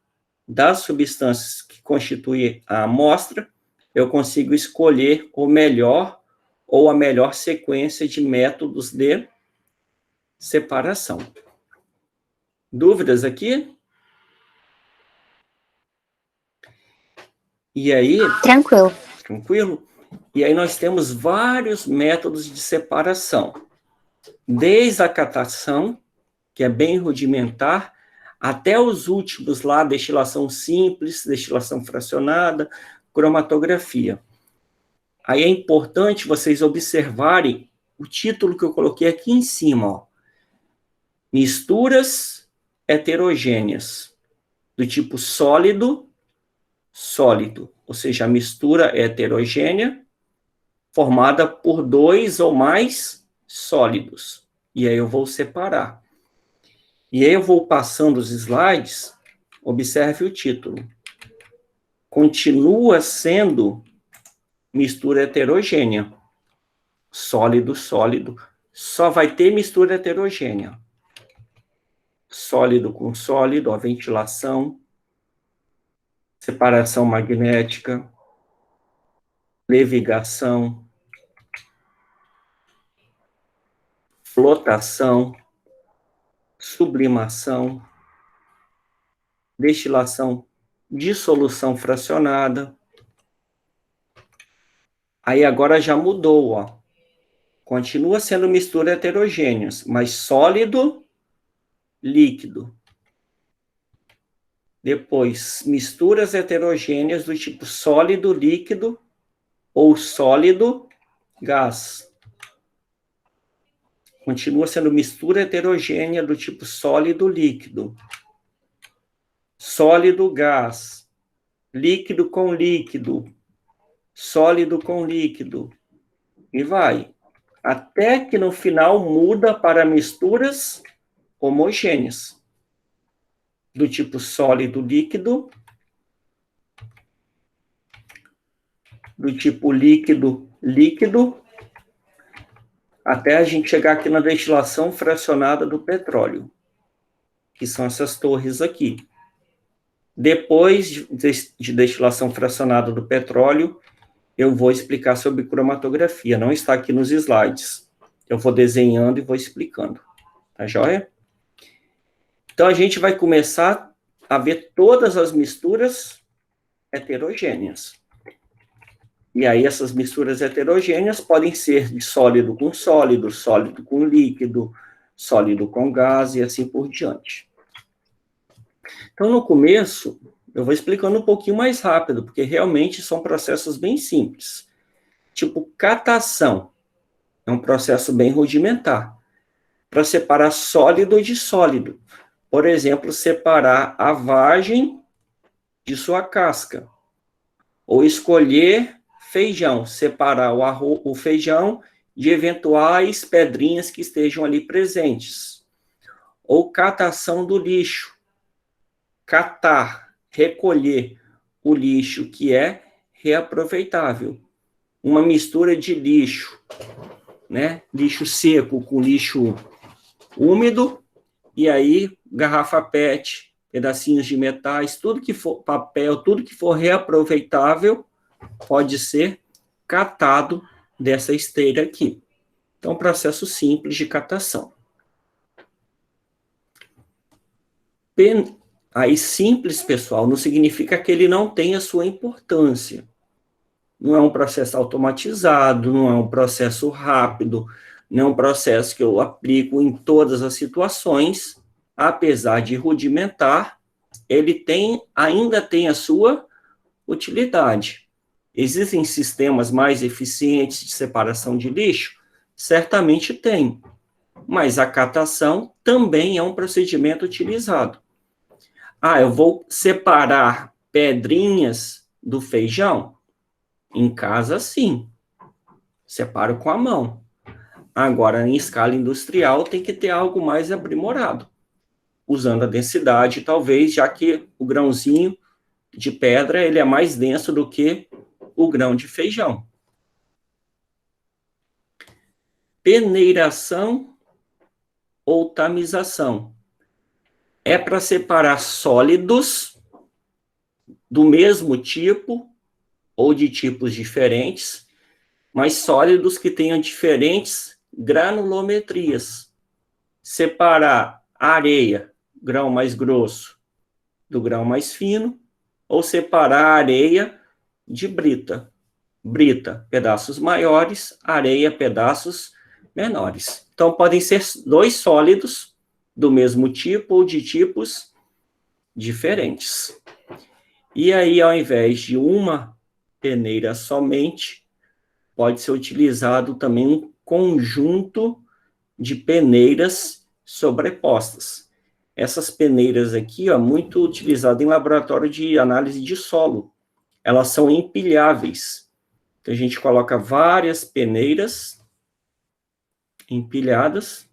das substâncias que constituem a amostra, eu consigo escolher o melhor ou a melhor sequência de métodos de separação. Dúvidas aqui? E aí? Tranquilo. Tranquilo? E aí nós temos vários métodos de separação. Desde a catação, que é bem rudimentar, até os últimos lá, destilação simples, destilação fracionada, cromatografia. Aí é importante vocês observarem o título que eu coloquei aqui em cima, ó. Misturas heterogêneas, do tipo sólido, sólido, ou seja, a mistura é heterogênea, formada por 2 ou mais sólidos. E aí eu vou separar. E aí eu vou passando os slides, observe o título. Continua sendo mistura heterogênea. Sólido, sólido. Só vai ter mistura heterogênea. Sólido com sólido, a ventilação, separação magnética, levigação, flotação, sublimação, destilação, dissolução fracionada. Aí agora já mudou, ó. Continua sendo mistura heterogêneas, mas sólido, líquido. Depois, misturas heterogêneas do tipo sólido, líquido ou sólido, gás. Continua sendo mistura heterogênea do tipo sólido, líquido. Sólido, gás. Líquido com líquido. Sólido com líquido. E vai. Até que no final muda para misturas homogêneas. Do tipo sólido, líquido. Do tipo líquido, líquido. Até a gente chegar aqui na destilação fracionada do petróleo. Que são essas torres aqui. Depois de destilação fracionada do petróleo, eu vou explicar sobre cromatografia. Não está aqui nos slides. Eu vou desenhando e vou explicando. Tá joia? Então, a gente vai começar a ver todas as misturas heterogêneas. E aí, essas misturas heterogêneas podem ser de sólido com sólido, sólido com líquido, sólido com gás e assim por diante. Então, no começo, eu vou explicando um pouquinho mais rápido, porque realmente são processos bem simples. Tipo, catação. É um processo bem rudimentar. Para separar sólido de sólido. Por exemplo, separar a vagem de sua casca. Ou escolher feijão, separar o feijão de eventuais pedrinhas que estejam ali presentes. Ou catação do lixo. Catar, recolher o lixo que é reaproveitável. Uma mistura de lixo, né? Lixo seco com lixo úmido, e aí garrafa PET, pedacinhos de metais, tudo que for papel, tudo que for reaproveitável pode ser catado dessa esteira aqui. Então, processo simples de catação. Aí, simples, pessoal, não significa que ele não tenha sua importância. Não é um processo automatizado, não é um processo rápido, não é um processo que eu aplico em todas as situações, apesar de rudimentar, ele ainda tem a sua utilidade. Existem sistemas mais eficientes de separação de lixo? Certamente tem, mas a catação também é um procedimento utilizado. Eu vou separar pedrinhas do feijão? Em casa, sim. Separo com a mão. Agora, em escala industrial, tem que ter algo mais aprimorado, usando a densidade, talvez, já que o grãozinho de pedra ele é mais denso do que o grão de feijão. Peneiração ou tamização. É para separar sólidos do mesmo tipo ou de tipos diferentes, mas sólidos que tenham diferentes granulometrias. Separar areia, grão mais grosso, do grão mais fino, ou separar a areia de brita. Brita, pedaços maiores, areia, pedaços menores. Então, podem ser dois sólidos do mesmo tipo ou de tipos diferentes. E aí, ao invés de uma peneira somente, pode ser utilizado também um conjunto de peneiras sobrepostas. Essas peneiras aqui, muito utilizadas em laboratório de análise de solo. Elas são empilháveis. Então, a gente coloca várias peneiras empilhadas.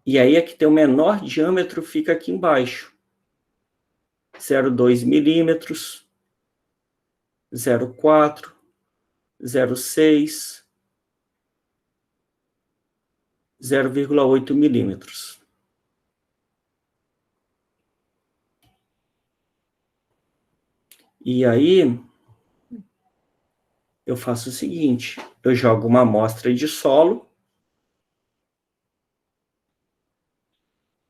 E aí, a que tem o menor diâmetro fica aqui embaixo. 0,2 milímetros, 0,4, 0,6, 0,8 milímetros. E aí, eu faço o seguinte, eu jogo uma amostra de solo,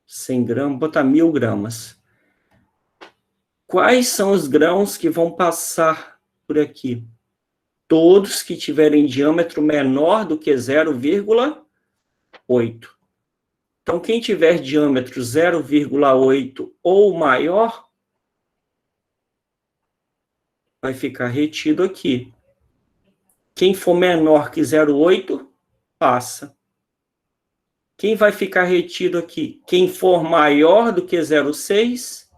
100 gramas, botar 1.000 gramas. Quais são os grãos que vão passar por aqui? Todos que tiverem diâmetro menor do que 0,8. Então, quem tiver diâmetro 0,8 ou maior, vai ficar retido aqui. Quem for menor que 0,8, passa. Quem vai ficar retido aqui? Quem for maior do que 0,6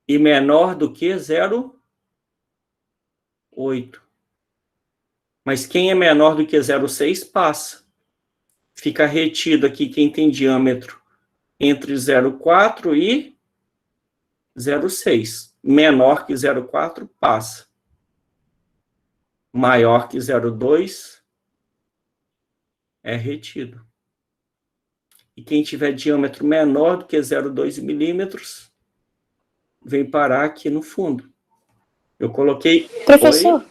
e menor do que 0,8. Mas quem é menor do que 0,6 passa. Fica retido aqui quem tem diâmetro entre 0,4 e 0,6. Menor que 0,4 passa. Maior que 0,2 é retido. E quem tiver diâmetro menor do que 0,2 milímetros, vem parar aqui no fundo. Eu coloquei... Professor,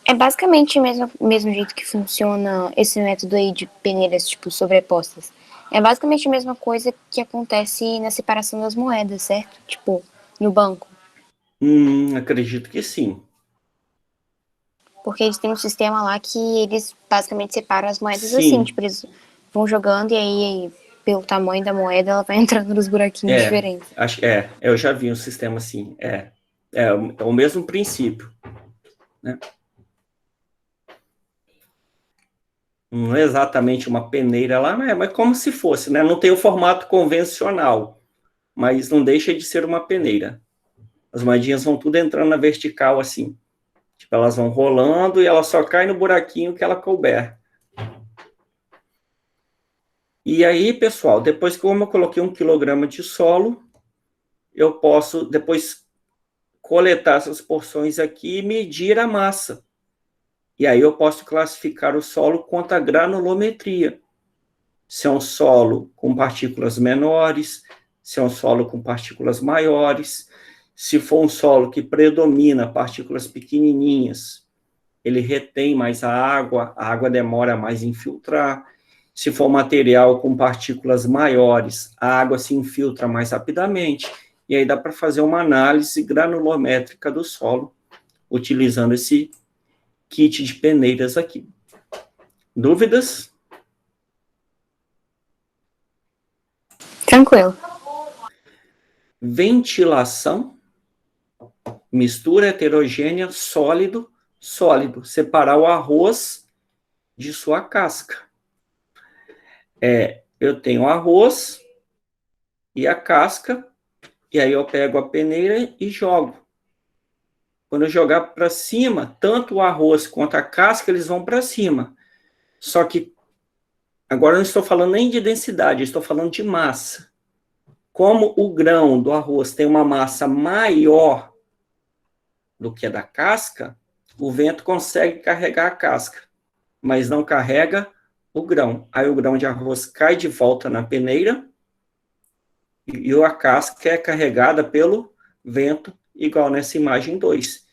é basicamente o mesmo jeito que funciona esse método aí de peneiras, tipo, sobrepostas. É basicamente a mesma coisa que acontece na separação das moedas, certo? Tipo, no banco. Acredito que sim. Porque eles têm um sistema lá que eles basicamente separam as moedas Sim. assim, tipo, eles vão jogando e aí pelo tamanho da moeda, ela vai entrando nos buraquinhos diferentes. Eu já vi um sistema assim. É o mesmo princípio, né? Não é exatamente uma peneira lá, mas como se fosse, né? Não tem o formato convencional, mas não deixa de ser uma peneira. As moedinhas vão tudo entrando na vertical assim. Tipo, elas vão rolando e ela só cai no buraquinho que ela couber. E aí, pessoal, depois que eu coloquei 1 quilograma de solo, eu posso depois coletar essas porções aqui e medir a massa. E aí eu posso classificar o solo quanto à granulometria. Se é um solo com partículas menores, se é um solo com partículas maiores. Se for um solo que predomina partículas pequenininhas, ele retém mais a água demora mais em filtrar. Se for material com partículas maiores, a água se infiltra mais rapidamente. E aí dá para fazer uma análise granulométrica do solo, utilizando esse kit de peneiras aqui. Dúvidas? Tranquilo. Ventilação, mistura heterogênea, sólido, sólido. Separar o arroz de sua casca. Eu tenho arroz e a casca, e aí eu pego a peneira e jogo. Quando eu jogar para cima, tanto o arroz quanto a casca, eles vão para cima. Só que agora eu não estou falando nem de densidade, eu estou falando de massa. Como o grão do arroz tem uma massa maior do que a da casca, o vento consegue carregar a casca, mas não carrega o grão. Aí o grão de arroz cai de volta na peneira e a casca é carregada pelo vento, igual nessa imagem 2.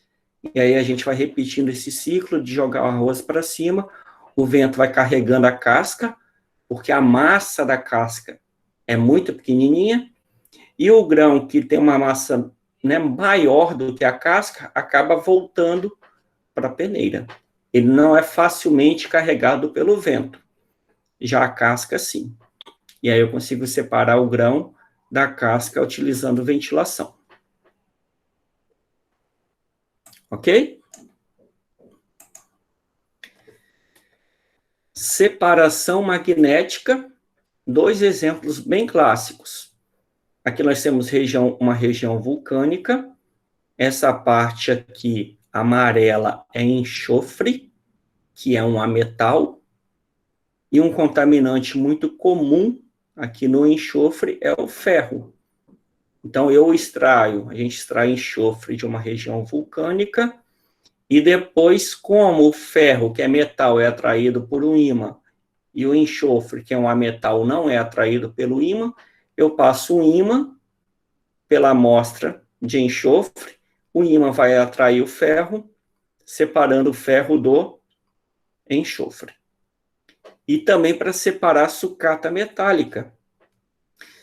E aí a gente vai repetindo esse ciclo de jogar o arroz para cima, o vento vai carregando a casca, porque a massa da casca é muito pequenininha, e o grão que tem uma massa, né, maior do que a casca, acaba voltando para a peneira. Ele não é facilmente carregado pelo vento. Já a casca, sim. E aí eu consigo separar o grão da casca utilizando ventilação. Ok? Separação magnética. 2 exemplos bem clássicos. Aqui nós temos uma região vulcânica. Essa parte aqui, amarela, é enxofre, que é um ametal. E um contaminante muito comum aqui no enxofre é o ferro. Então, a gente extrai enxofre de uma região vulcânica, e depois, como o ferro, que é metal, é atraído por um ímã, e o enxofre, que é um ametal, não é atraído pelo ímã, eu passo um ímã pela amostra de enxofre, o ímã vai atrair o ferro, separando o ferro do enxofre. E também para separar a sucata metálica.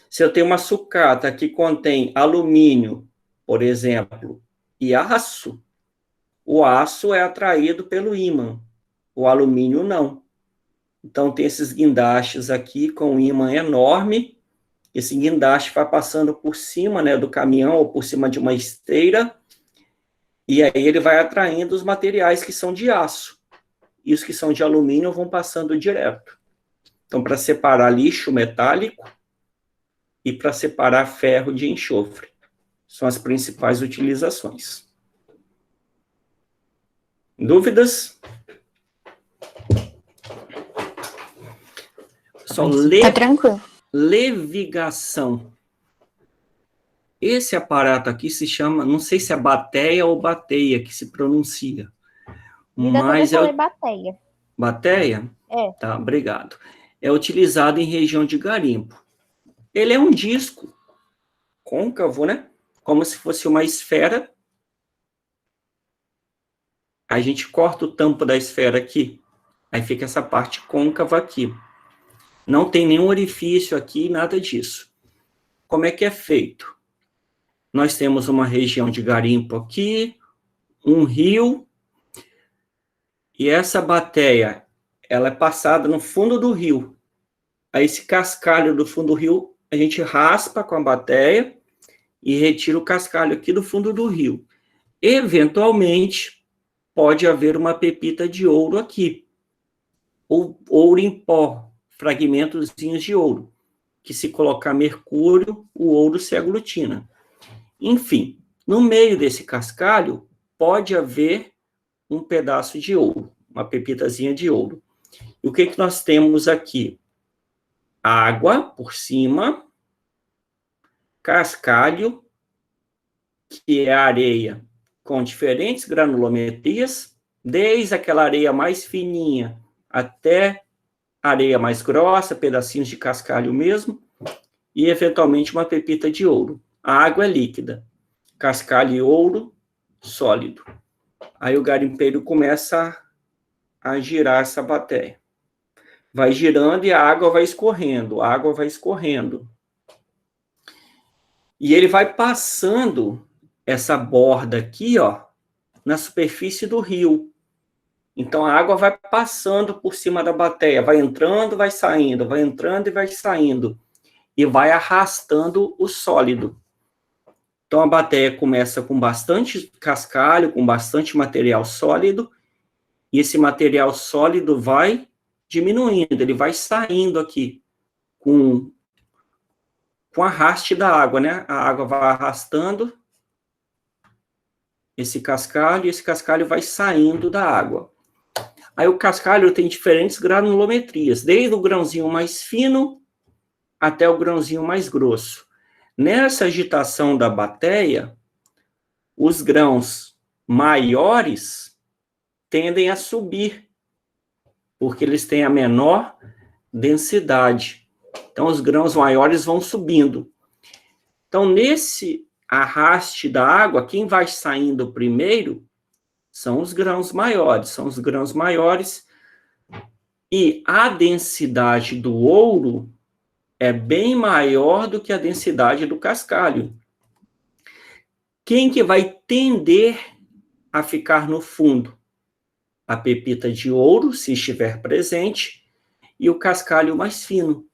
Se eu tenho uma sucata que contém alumínio, por exemplo, e aço, o aço é atraído pelo ímã, o alumínio não. Então, tem esses guindastes aqui com um ímã enorme, esse guindaste vai passando por cima, né, do caminhão ou por cima de uma esteira, e aí ele vai atraindo os materiais que são de aço. E os que são de alumínio vão passando direto. Então, para separar lixo metálico e para separar ferro de enxofre. São as principais utilizações. Dúvidas? Só Tá tranquilo. levigação. Esse aparato aqui se chama, não sei se é bateia ou bateia que se pronuncia. Mas eu falei bateia. Bateia? É. Tá, obrigado. É utilizado em região de garimpo. Ele é um disco côncavo, né? Como se fosse uma esfera. A gente corta o tampo da esfera aqui. Aí fica essa parte côncava aqui. Não tem nenhum orifício aqui, nada disso. Como é que é feito? Nós temos uma região de garimpo aqui, um rio, e essa bateia, ela é passada no fundo do rio. Aí esse cascalho do fundo do rio, a gente raspa com a bateia e retira o cascalho aqui do fundo do rio. Eventualmente, pode haver uma pepita de ouro aqui, ou ouro em pó, fragmentozinhos de ouro, que se colocar mercúrio, o ouro se aglutina. Enfim, no meio desse cascalho, pode haver um pedaço de ouro, uma pepitazinha de ouro. E o que nós temos aqui? Água por cima, cascalho, que é areia com diferentes granulometrias, desde aquela areia mais fininha até areia mais grossa, pedacinhos de cascalho mesmo, e eventualmente uma pepita de ouro. A água é líquida, cascalho e ouro sólido. Aí o garimpeiro começa a girar essa bateia. Vai girando e a água vai escorrendo, a água vai escorrendo. E ele vai passando essa borda aqui, ó, na superfície do rio. Então, a água vai passando por cima da bateia, vai entrando, vai saindo, vai entrando e vai saindo. E vai arrastando o sólido. Então, a bateia começa com bastante cascalho, com bastante material sólido, e esse material sólido vai diminuindo, ele vai saindo aqui, com arraste da água, né? A água vai arrastando esse cascalho, e esse cascalho vai saindo da água. Aí o cascalho tem diferentes granulometrias, desde o grãozinho mais fino até o grãozinho mais grosso. Nessa agitação da bateia, os grãos maiores tendem a subir, porque eles têm a menor densidade. Então, os grãos maiores vão subindo. Então, nesse arraste da água, quem vai saindo primeiro são os grãos maiores, e a densidade do ouro é bem maior do que a densidade do cascalho. Quem que vai tender a ficar no fundo? A pepita de ouro, se estiver presente, e o cascalho mais fino.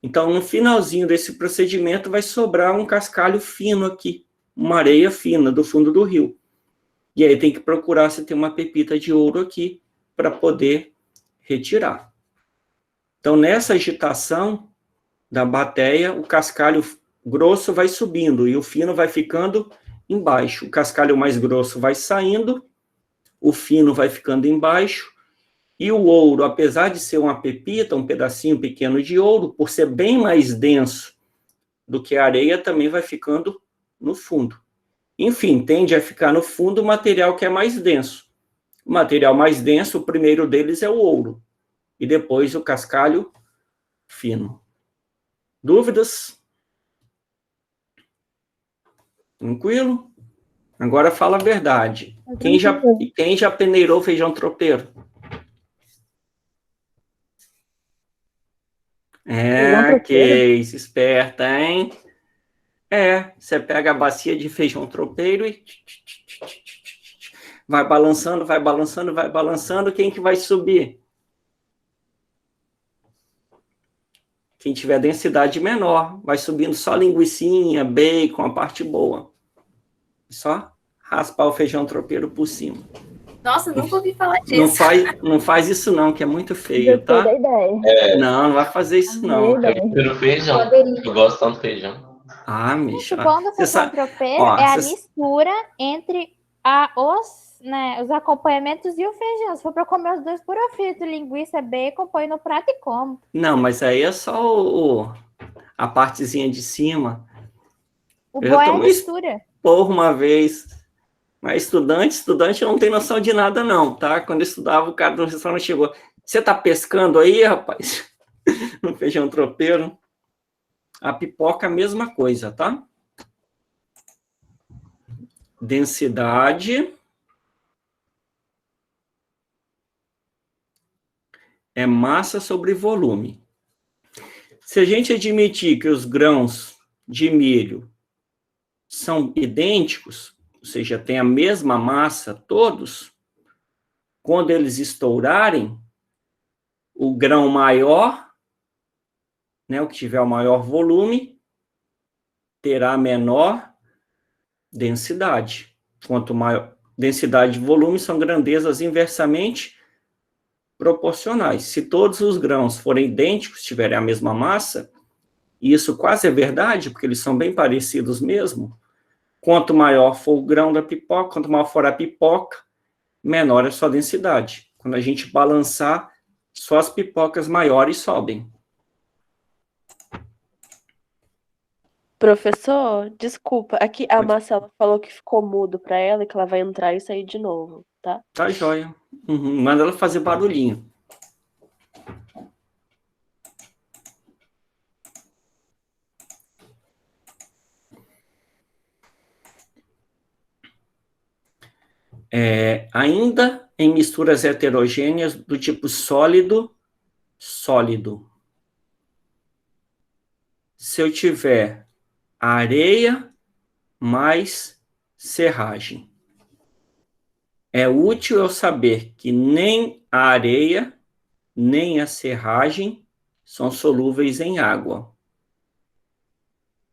Então, no finalzinho desse procedimento, vai sobrar um cascalho fino aqui, uma areia fina do fundo do rio. E aí tem que procurar se tem uma pepita de ouro aqui, para poder retirar. Então, nessa agitação da bateia, o cascalho grosso vai subindo, e o fino vai ficando embaixo. O cascalho mais grosso vai saindo, o fino vai ficando embaixo, e o ouro, apesar de ser uma pepita, um pedacinho pequeno de ouro, por ser bem mais denso do que a areia, também vai ficando no fundo. Enfim, tende a ficar no fundo o material que é mais denso. O material mais denso, o primeiro deles é o ouro, e depois o cascalho fino. Dúvidas? Tranquilo? Agora fala a verdade. Quem já peneirou feijão tropeiro? Que esperta, hein? Você pega a bacia de feijão tropeiro e vai balançando, vai balançando, vai balançando. Quem que vai subir? Quem tiver densidade menor, vai subindo só linguicinha, bacon, a parte boa. Só raspar o feijão tropeiro por cima. Nossa, nunca ouvi falar disso. Não faz isso não, que é muito feio, tá? Não vai fazer isso não. Eu prefiro feijão. Eu gosto tanto de feijão. Micha. O bom do feijão tropeiro é a mistura entre os acompanhamentos e o feijão. Se for para comer os dois por frito, linguiça, bacon, põe no prato e como. Não, mas aí é só a partezinha de cima. O bom é a mistura. Porra, uma vez. Mas estudante não tem noção de nada não, tá? Quando eu estudava, o cara do restaurante chegou. Você tá pescando aí, rapaz? No feijão tropeiro. A pipoca, a mesma coisa, tá? Densidade é massa sobre volume. Se a gente admitir que os grãos de milho são idênticos, ou seja, tem a mesma massa todos, quando eles estourarem, o grão maior né? O que tiver o maior volume terá menor densidade. Quanto maior densidade e volume são grandezas inversamente proporcionais. Se todos os grãos forem idênticos, tiverem a mesma massa, e isso quase é verdade, porque eles são bem parecidos mesmo, quanto maior for o grão da pipoca, quanto maior for a pipoca, menor é a sua densidade. Quando a gente balançar, só as pipocas maiores sobem. Professor, desculpa, aqui a Marcela falou que ficou mudo para ela e que ela vai entrar e sair de novo, tá? Tá joia. Manda ela fazer barulhinho. Ainda em misturas heterogêneas do tipo sólido, sólido. Se eu tiver areia mais serragem, é útil eu saber que nem a areia, nem a serragem são solúveis em água.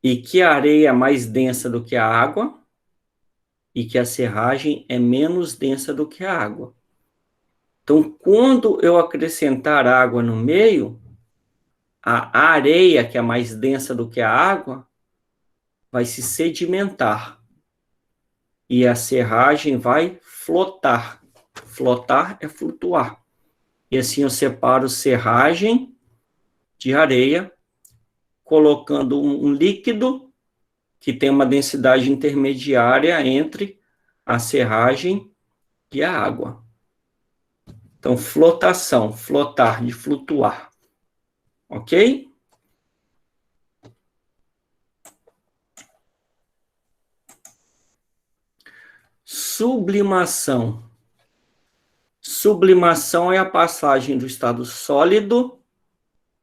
E que a areia é mais densa do que a água, e que a serragem é menos densa do que a água. Então, quando eu acrescentar água no meio, a areia, que é mais densa do que a água, vai se sedimentar. E a serragem vai flotar. Flotar é flutuar. E assim eu separo serragem de areia, colocando um líquido que tem uma densidade intermediária entre a serragem e a água. Então, flotação, flotar, de flutuar. Ok? Sublimação. Sublimação é a passagem do estado sólido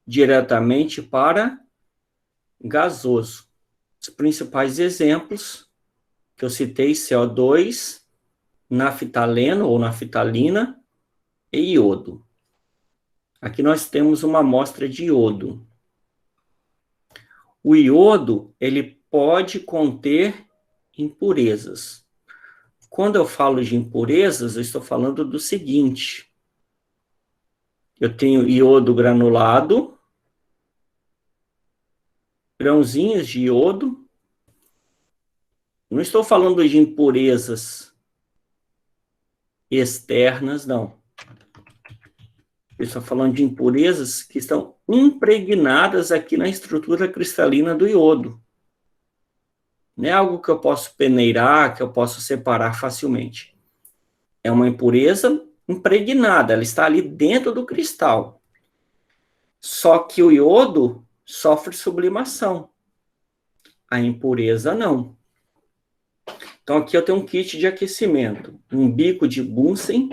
diretamente para gasoso. Os principais exemplos que eu citei, CO2, naftaleno ou naftalina e iodo. Aqui nós temos uma amostra de iodo. O iodo, ele pode conter impurezas. Quando eu falo de impurezas, eu estou falando do seguinte: eu tenho iodo granulado, grãozinhos de iodo. Não estou falando de impurezas externas, não. Eu estou falando de impurezas que estão impregnadas aqui na estrutura cristalina do iodo. Não é algo que eu posso peneirar, que eu posso separar facilmente. É uma impureza impregnada, ela está ali dentro do cristal. Só que o iodo sofre sublimação. A impureza não. Então aqui eu tenho um kit de aquecimento. Um bico de Bunsen,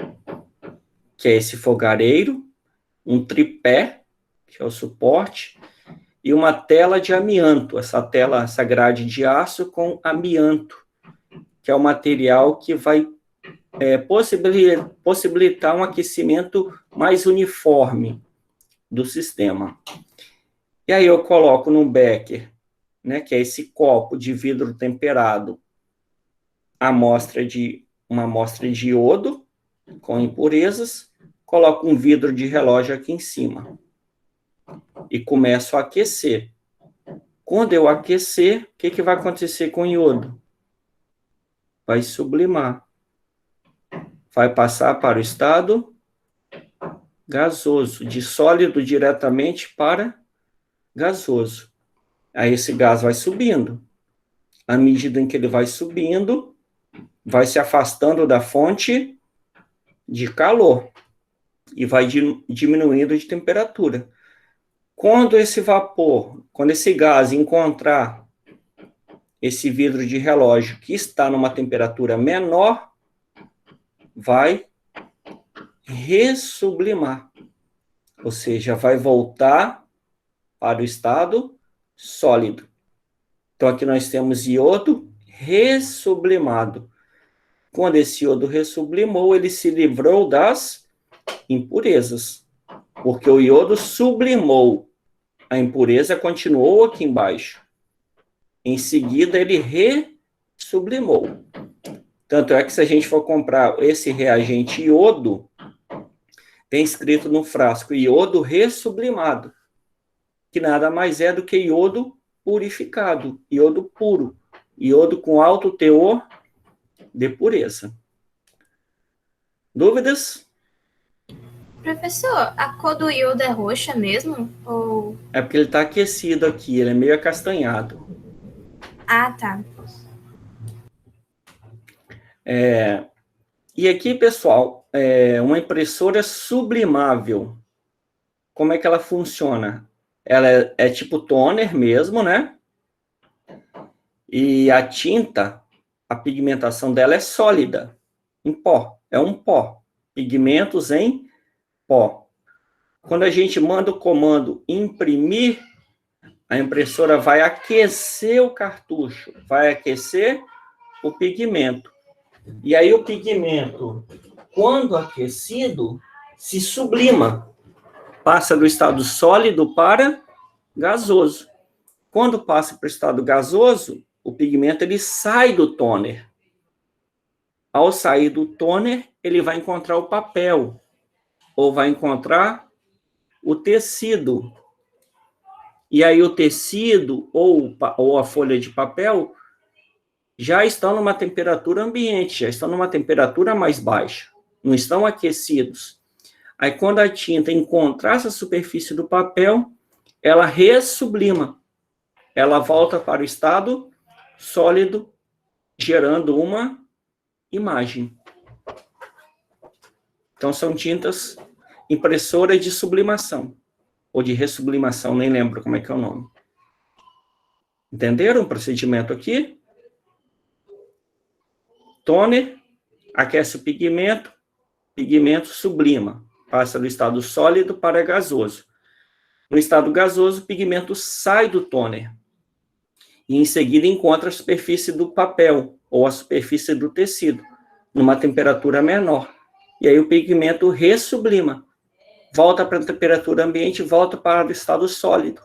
que é esse fogareiro, um tripé, que é o suporte, e uma tela de amianto, essa grade de aço com amianto, que é o material que vai possibilitar um aquecimento mais uniforme do sistema. E aí eu coloco no becker, né, que é esse copo de vidro temperado, uma amostra de iodo com impurezas, coloco um vidro de relógio aqui em cima e começo a aquecer. Quando eu aquecer, o que vai acontecer com o iodo? Vai sublimar. Vai passar para o estado gasoso, de sólido diretamente para gasoso. Aí esse gás vai subindo. À medida em que ele vai subindo, vai se afastando da fonte de calor e vai diminuindo de temperatura. Quando esse gás encontrar esse vidro de relógio que está numa temperatura menor, vai ressublimar, ou seja, vai voltar para o estado sólido. Então, aqui nós temos iodo ressublimado. Quando esse iodo ressublimou, ele se livrou das impurezas, porque o iodo sublimou. a impureza continuou aqui embaixo. Em seguida, ele ressublimou. Tanto é que se a gente for comprar esse reagente iodo, tem escrito no frasco iodo ressublimado, que nada mais é do que iodo purificado, iodo puro, iodo com alto teor de pureza. Dúvidas? Professor, a cor do iodo é roxa mesmo? Ou... É porque ele está aquecido aqui, ele é meio acastanhado. Ah, tá. E aqui, pessoal, uma impressora sublimável. Como é que ela funciona? Ela é tipo toner mesmo, né? E a tinta, a pigmentação dela é sólida, em pó. É um pó. Pigmentos em pó. Quando a gente manda o comando imprimir, a impressora vai aquecer o cartucho, vai aquecer o pigmento. E aí o pigmento, quando aquecido, se sublima. Passa do estado sólido para gasoso. Quando passa para o estado gasoso, o pigmento ele sai do toner. Ao sair do toner, ele vai encontrar o papel, ou vai encontrar o tecido. E aí o tecido ou a folha de papel já estão numa temperatura ambiente, já estão numa temperatura mais baixa, não estão aquecidos. Aí quando a tinta encontrar essa superfície do papel, ela ressublima, ela volta para o estado sólido, gerando uma imagem. Então são tintas impressoras de sublimação, ou de ressublimação, nem lembro como é que é o nome. Entenderam o procedimento aqui? Toner, aquece o pigmento sublima, passa do estado sólido para gasoso. No estado gasoso, o pigmento sai do toner, e em seguida encontra a superfície do papel, ou a superfície do tecido, numa temperatura menor. E aí o pigmento ressublima, volta para a temperatura ambiente, volta para o estado sólido,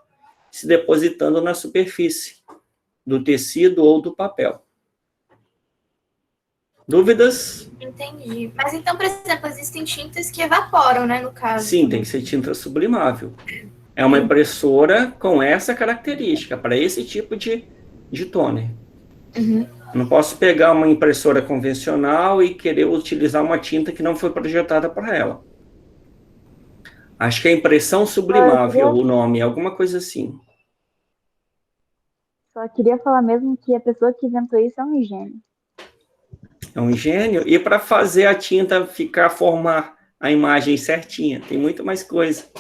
se depositando na superfície do tecido ou do papel. Dúvidas? Entendi. Mas então, por exemplo, existem tintas que evaporam, né, no caso? Sim, tem que ser tinta sublimável. É uma impressora com essa característica, para esse tipo de toner. Uhum. Não posso pegar uma impressora convencional e querer utilizar uma tinta que não foi projetada para ela. Acho que é impressão sublimável o nome, alguma coisa assim. Só queria falar mesmo que a pessoa que inventou isso é um gênio. É um gênio. E para fazer a tinta formar a imagem certinha, tem muito mais coisa.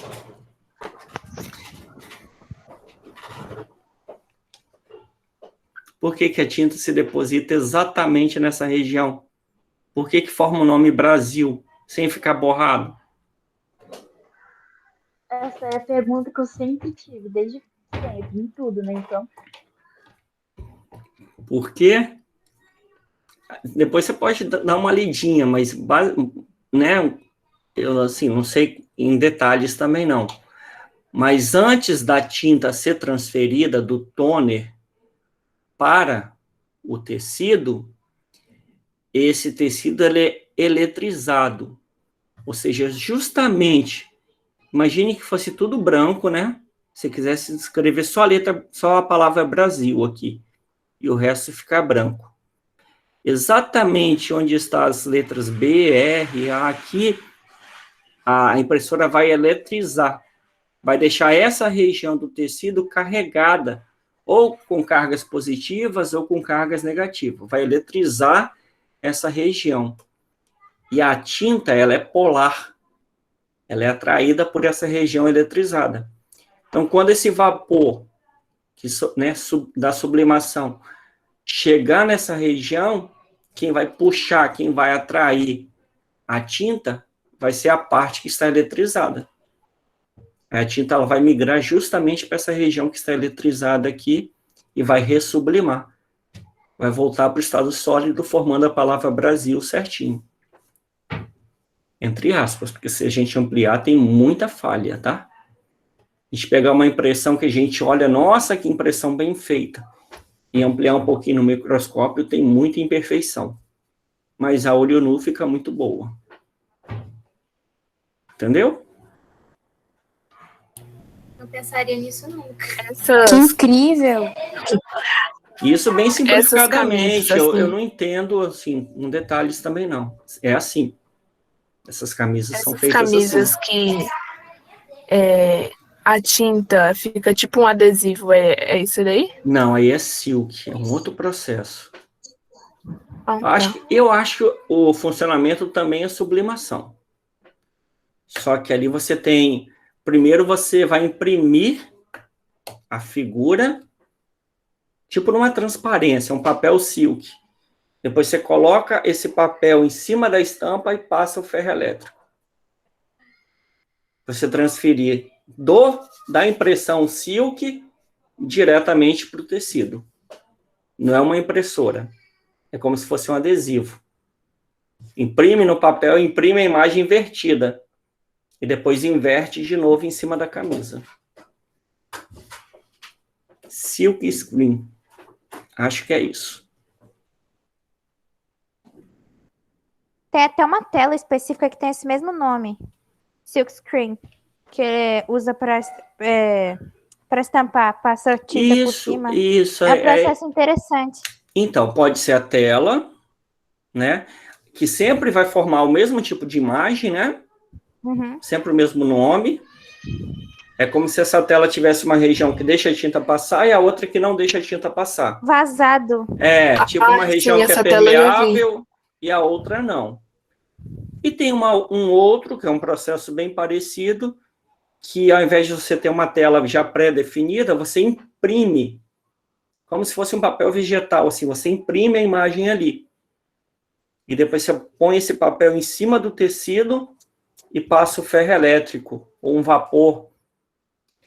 Por que a tinta se deposita exatamente nessa região? Por que forma o nome Brasil, sem ficar borrado? Essa é a pergunta que eu sempre tive, desde sempre, em tudo, né? Então. Por quê? Depois você pode dar uma lidinha, mas, né, eu, assim, não sei em detalhes também não. Mas antes da tinta ser transferida do toner para o tecido, esse tecido ele é eletrizado. Ou seja, justamente, imagine que fosse tudo branco, né? Se quisesse escrever só a palavra Brasil aqui, e o resto ficar branco. Exatamente onde estão as letras B, R, A aqui, a impressora vai eletrizar, vai deixar essa região do tecido carregada, ou com cargas positivas ou com cargas negativas, vai eletrizar essa região. E a tinta, ela é polar, ela é atraída por essa região eletrizada. Então, quando esse vapor da sublimação chegar nessa região, quem vai puxar, quem vai atrair a tinta, vai ser a parte que está eletrizada. A tinta ela vai migrar justamente para essa região que está eletrizada aqui e vai ressublimar. Vai voltar para o estado sólido, formando a palavra Brasil certinho. Entre aspas, porque se a gente ampliar, tem muita falha, tá? A gente pegar uma impressão que a gente olha, nossa, que impressão bem feita, e ampliar um pouquinho no microscópio, tem muita imperfeição. Mas a olho nu fica muito boa. Entendeu? Não pensaria nisso nunca. Que incrível! Isso bem simplificadamente. Camisas, assim. Eu não entendo, assim, em detalhes também, não. É assim. Essas camisas são feitas camisas assim. Que a tinta fica tipo um adesivo, é isso daí? Não, aí é silk, é um outro processo. Ah, Eu acho que o funcionamento também é sublimação. Só que ali você tem... Primeiro você vai imprimir a figura, tipo numa transparência, um papel silk. Depois você coloca esse papel em cima da estampa e passa o ferro elétrico. Você transferir da impressão silk diretamente para o tecido. Não é uma impressora. É como se fosse um adesivo. Imprime no papel, imprime a imagem invertida. E depois inverte de novo em cima da camisa. Silk screen. Acho que é isso. Tem até uma tela específica que tem esse mesmo nome. Silk screen. Que usa para estampar, passa tinta por cima. Isso. É um processo interessante. Então, pode ser a tela, né? Que sempre vai formar o mesmo tipo de imagem, né? Uhum. Sempre o mesmo nome. É como se essa tela tivesse uma região que deixa a tinta passar e a outra que não deixa a tinta passar. Vazado. Tipo uma região que é permeável e a outra não. E tem um outro, que é um processo bem parecido, que ao invés de você ter uma tela já pré-definida, você imprime, como se fosse um papel vegetal, assim, você imprime a imagem ali. E depois você põe esse papel em cima do tecido e passa o ferro elétrico, ou um vapor.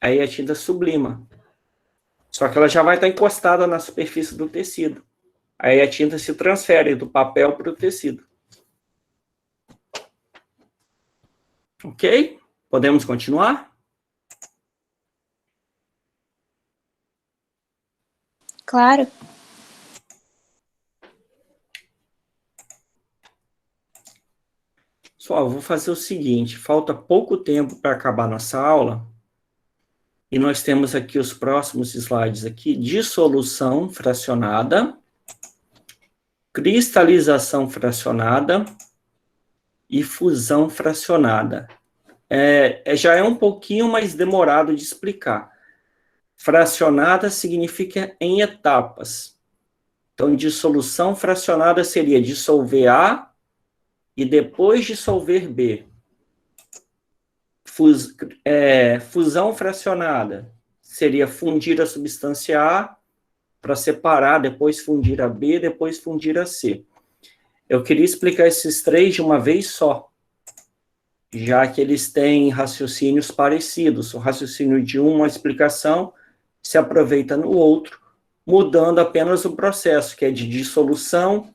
Aí a tinta sublima. Só que ela já vai estar encostada na superfície do tecido. Aí a tinta se transfere do papel para o tecido. Ok? Podemos continuar? Claro. Pessoal, eu vou fazer o seguinte, falta pouco tempo para acabar nossa aula, e nós temos aqui os próximos slides aqui, dissolução fracionada, cristalização fracionada e fusão fracionada. Já é um pouquinho mais demorado de explicar. Fracionada significa em etapas. Então, dissolução fracionada seria dissolver A e depois dissolver B. Fusão fracionada seria fundir a substância A para separar, depois fundir a B, depois fundir a C. Eu queria explicar esses três de uma vez só, já que eles têm raciocínios parecidos. O raciocínio de uma explicação se aproveita no outro, mudando apenas o processo, que é de dissolução,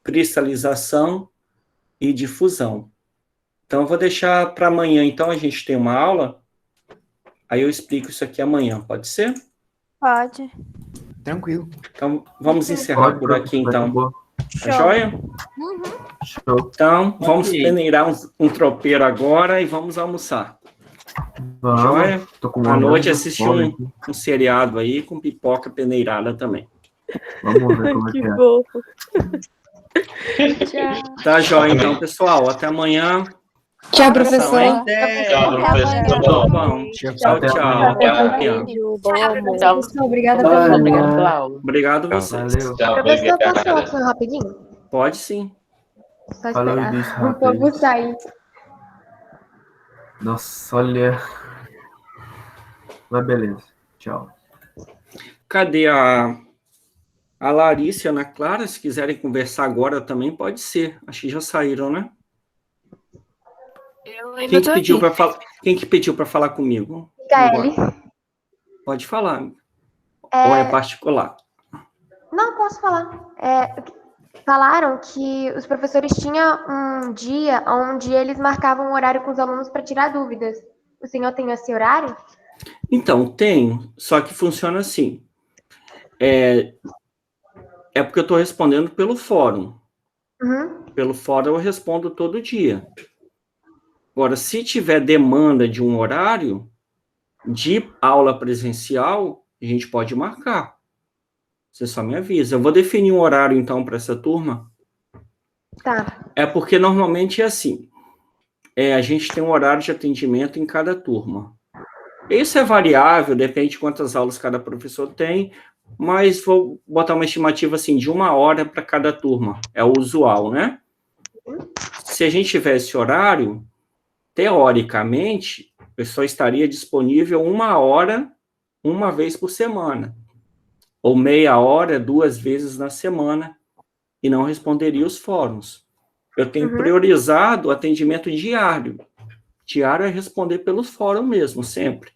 cristalização e difusão. Então, eu vou deixar para amanhã. Então, a gente tem uma aula, aí eu explico isso aqui amanhã, pode ser? Pode. Tranquilo. Então, vamos encerrar por aqui, então. Tá joia? Uhum. Show. Então, vamos peneirar um tropeiro agora e vamos almoçar. Vamos. Joia? Tô com À noite fome assistir um seriado aí com pipoca peneirada também. Vamos ver como é Que que é. fofo. Tchau. Tá joia, então, pessoal. Até amanhã. Tchau, professor. Tchau, professor. Bom, tchau, tchau. Até amanhã. Bom almoço. Professor, obrigada Bye. Pela aula. Obrigado a vocês. Valeu. Tchau, Professor, posso falar obrigado. com você rapidinho? Pode sim. Só Falou esperar disso, o povo rapaz. sair. Nossa, olha. Mas beleza. Tchau. Cadê a Larissa e a Ana Clara? Se quiserem conversar agora também, pode ser. Acho que já saíram, né? Eu Quem ainda que tô pediu aqui. para falar? Quem que pediu para falar comigo? Micaele. Pode falar. Ou é particular? Não, posso falar. Falaram que os professores tinham um dia onde eles marcavam um horário com os alunos para tirar dúvidas. O senhor tem esse horário? Então, tem, só que funciona assim. É porque eu estou respondendo pelo fórum. Uhum. Pelo fórum eu respondo todo dia. Agora, se tiver demanda de um horário de aula presencial, a gente pode marcar. Você só me avisa. Eu vou definir um horário, então, para essa turma. Tá. É porque normalmente é assim. A gente tem um horário de atendimento em cada turma. Isso é variável, depende de quantas aulas cada professor tem, mas vou botar uma estimativa assim, de 1 hora para cada turma. É o usual, né? Se a gente tivesse esse horário, teoricamente, a pessoa estaria disponível 1 hora, uma vez por semana. Ou meia hora, 2 vezes na semana, e não responderia os fóruns. Eu tenho priorizado o atendimento diário. Diário é responder pelos fóruns mesmo, sempre.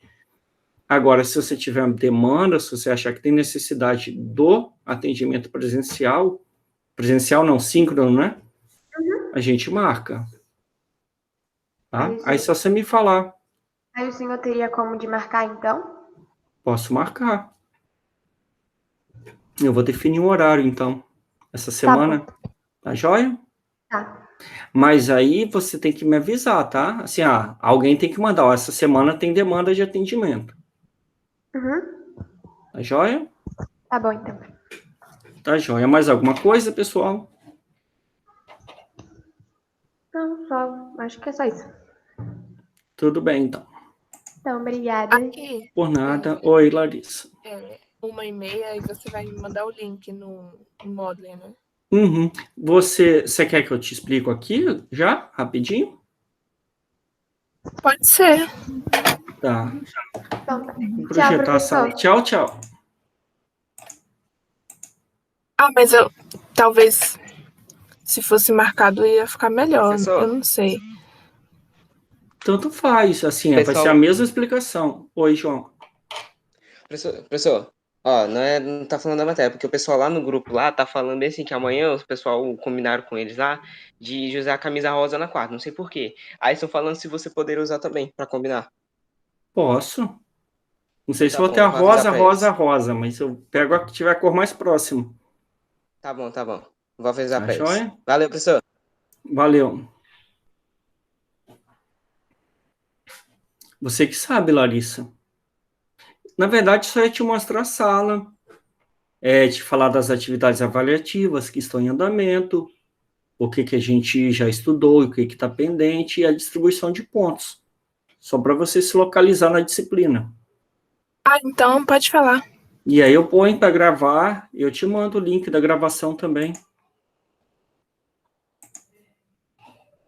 Agora, se você tiver demanda, se você achar que tem necessidade do atendimento presencial não, síncrono, né? A gente marca. Tá? Aí só você me falar. Aí o senhor teria como de marcar, então? Posso marcar. Eu vou definir um horário, então. Essa semana. Tá joia? Tá. Mas aí você tem que me avisar, tá? Assim, alguém tem que mandar. Ó, essa semana tem demanda de atendimento. Tá joia? Tá bom, então. Tá joia. Mais alguma coisa, pessoal? Não, só. Acho que é só isso. Tudo bem, então. Então, obrigada. Aqui. Por nada. Oi, Larissa. 1h30 e você vai me mandar o link no Moodle, né? Uhum. Você quer que eu te explique aqui já, rapidinho? Pode ser. Tá. Então, Vou projetar a sala. Tchau, tchau. Mas talvez, se fosse marcado, ia ficar melhor. Professor. Eu não sei. Tanto faz, assim, vai ser a mesma explicação. Oi, João. Professor, não tá falando da matéria, porque o pessoal lá no grupo lá tá falando assim que amanhã os pessoal combinaram com eles lá de usar a camisa rosa na quarta, não sei por quê. Aí estão falando se você poderia usar também, pra combinar. Posso. Não sei se Tá vou bom, ter a vou avisar rosa, pra eles. mas eu pego a que tiver a cor mais próxima. Tá bom. Vou avisar pra eles. Joia? Valeu, professor. Valeu. Você que sabe, Larissa. Na verdade, só é te mostrar a sala, te falar das atividades avaliativas que estão em andamento, o que a gente já estudou, o que está pendente, e a distribuição de pontos. Só para você se localizar na disciplina. Então pode falar. E aí eu ponho para gravar, eu te mando o link da gravação também.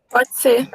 Pode ser.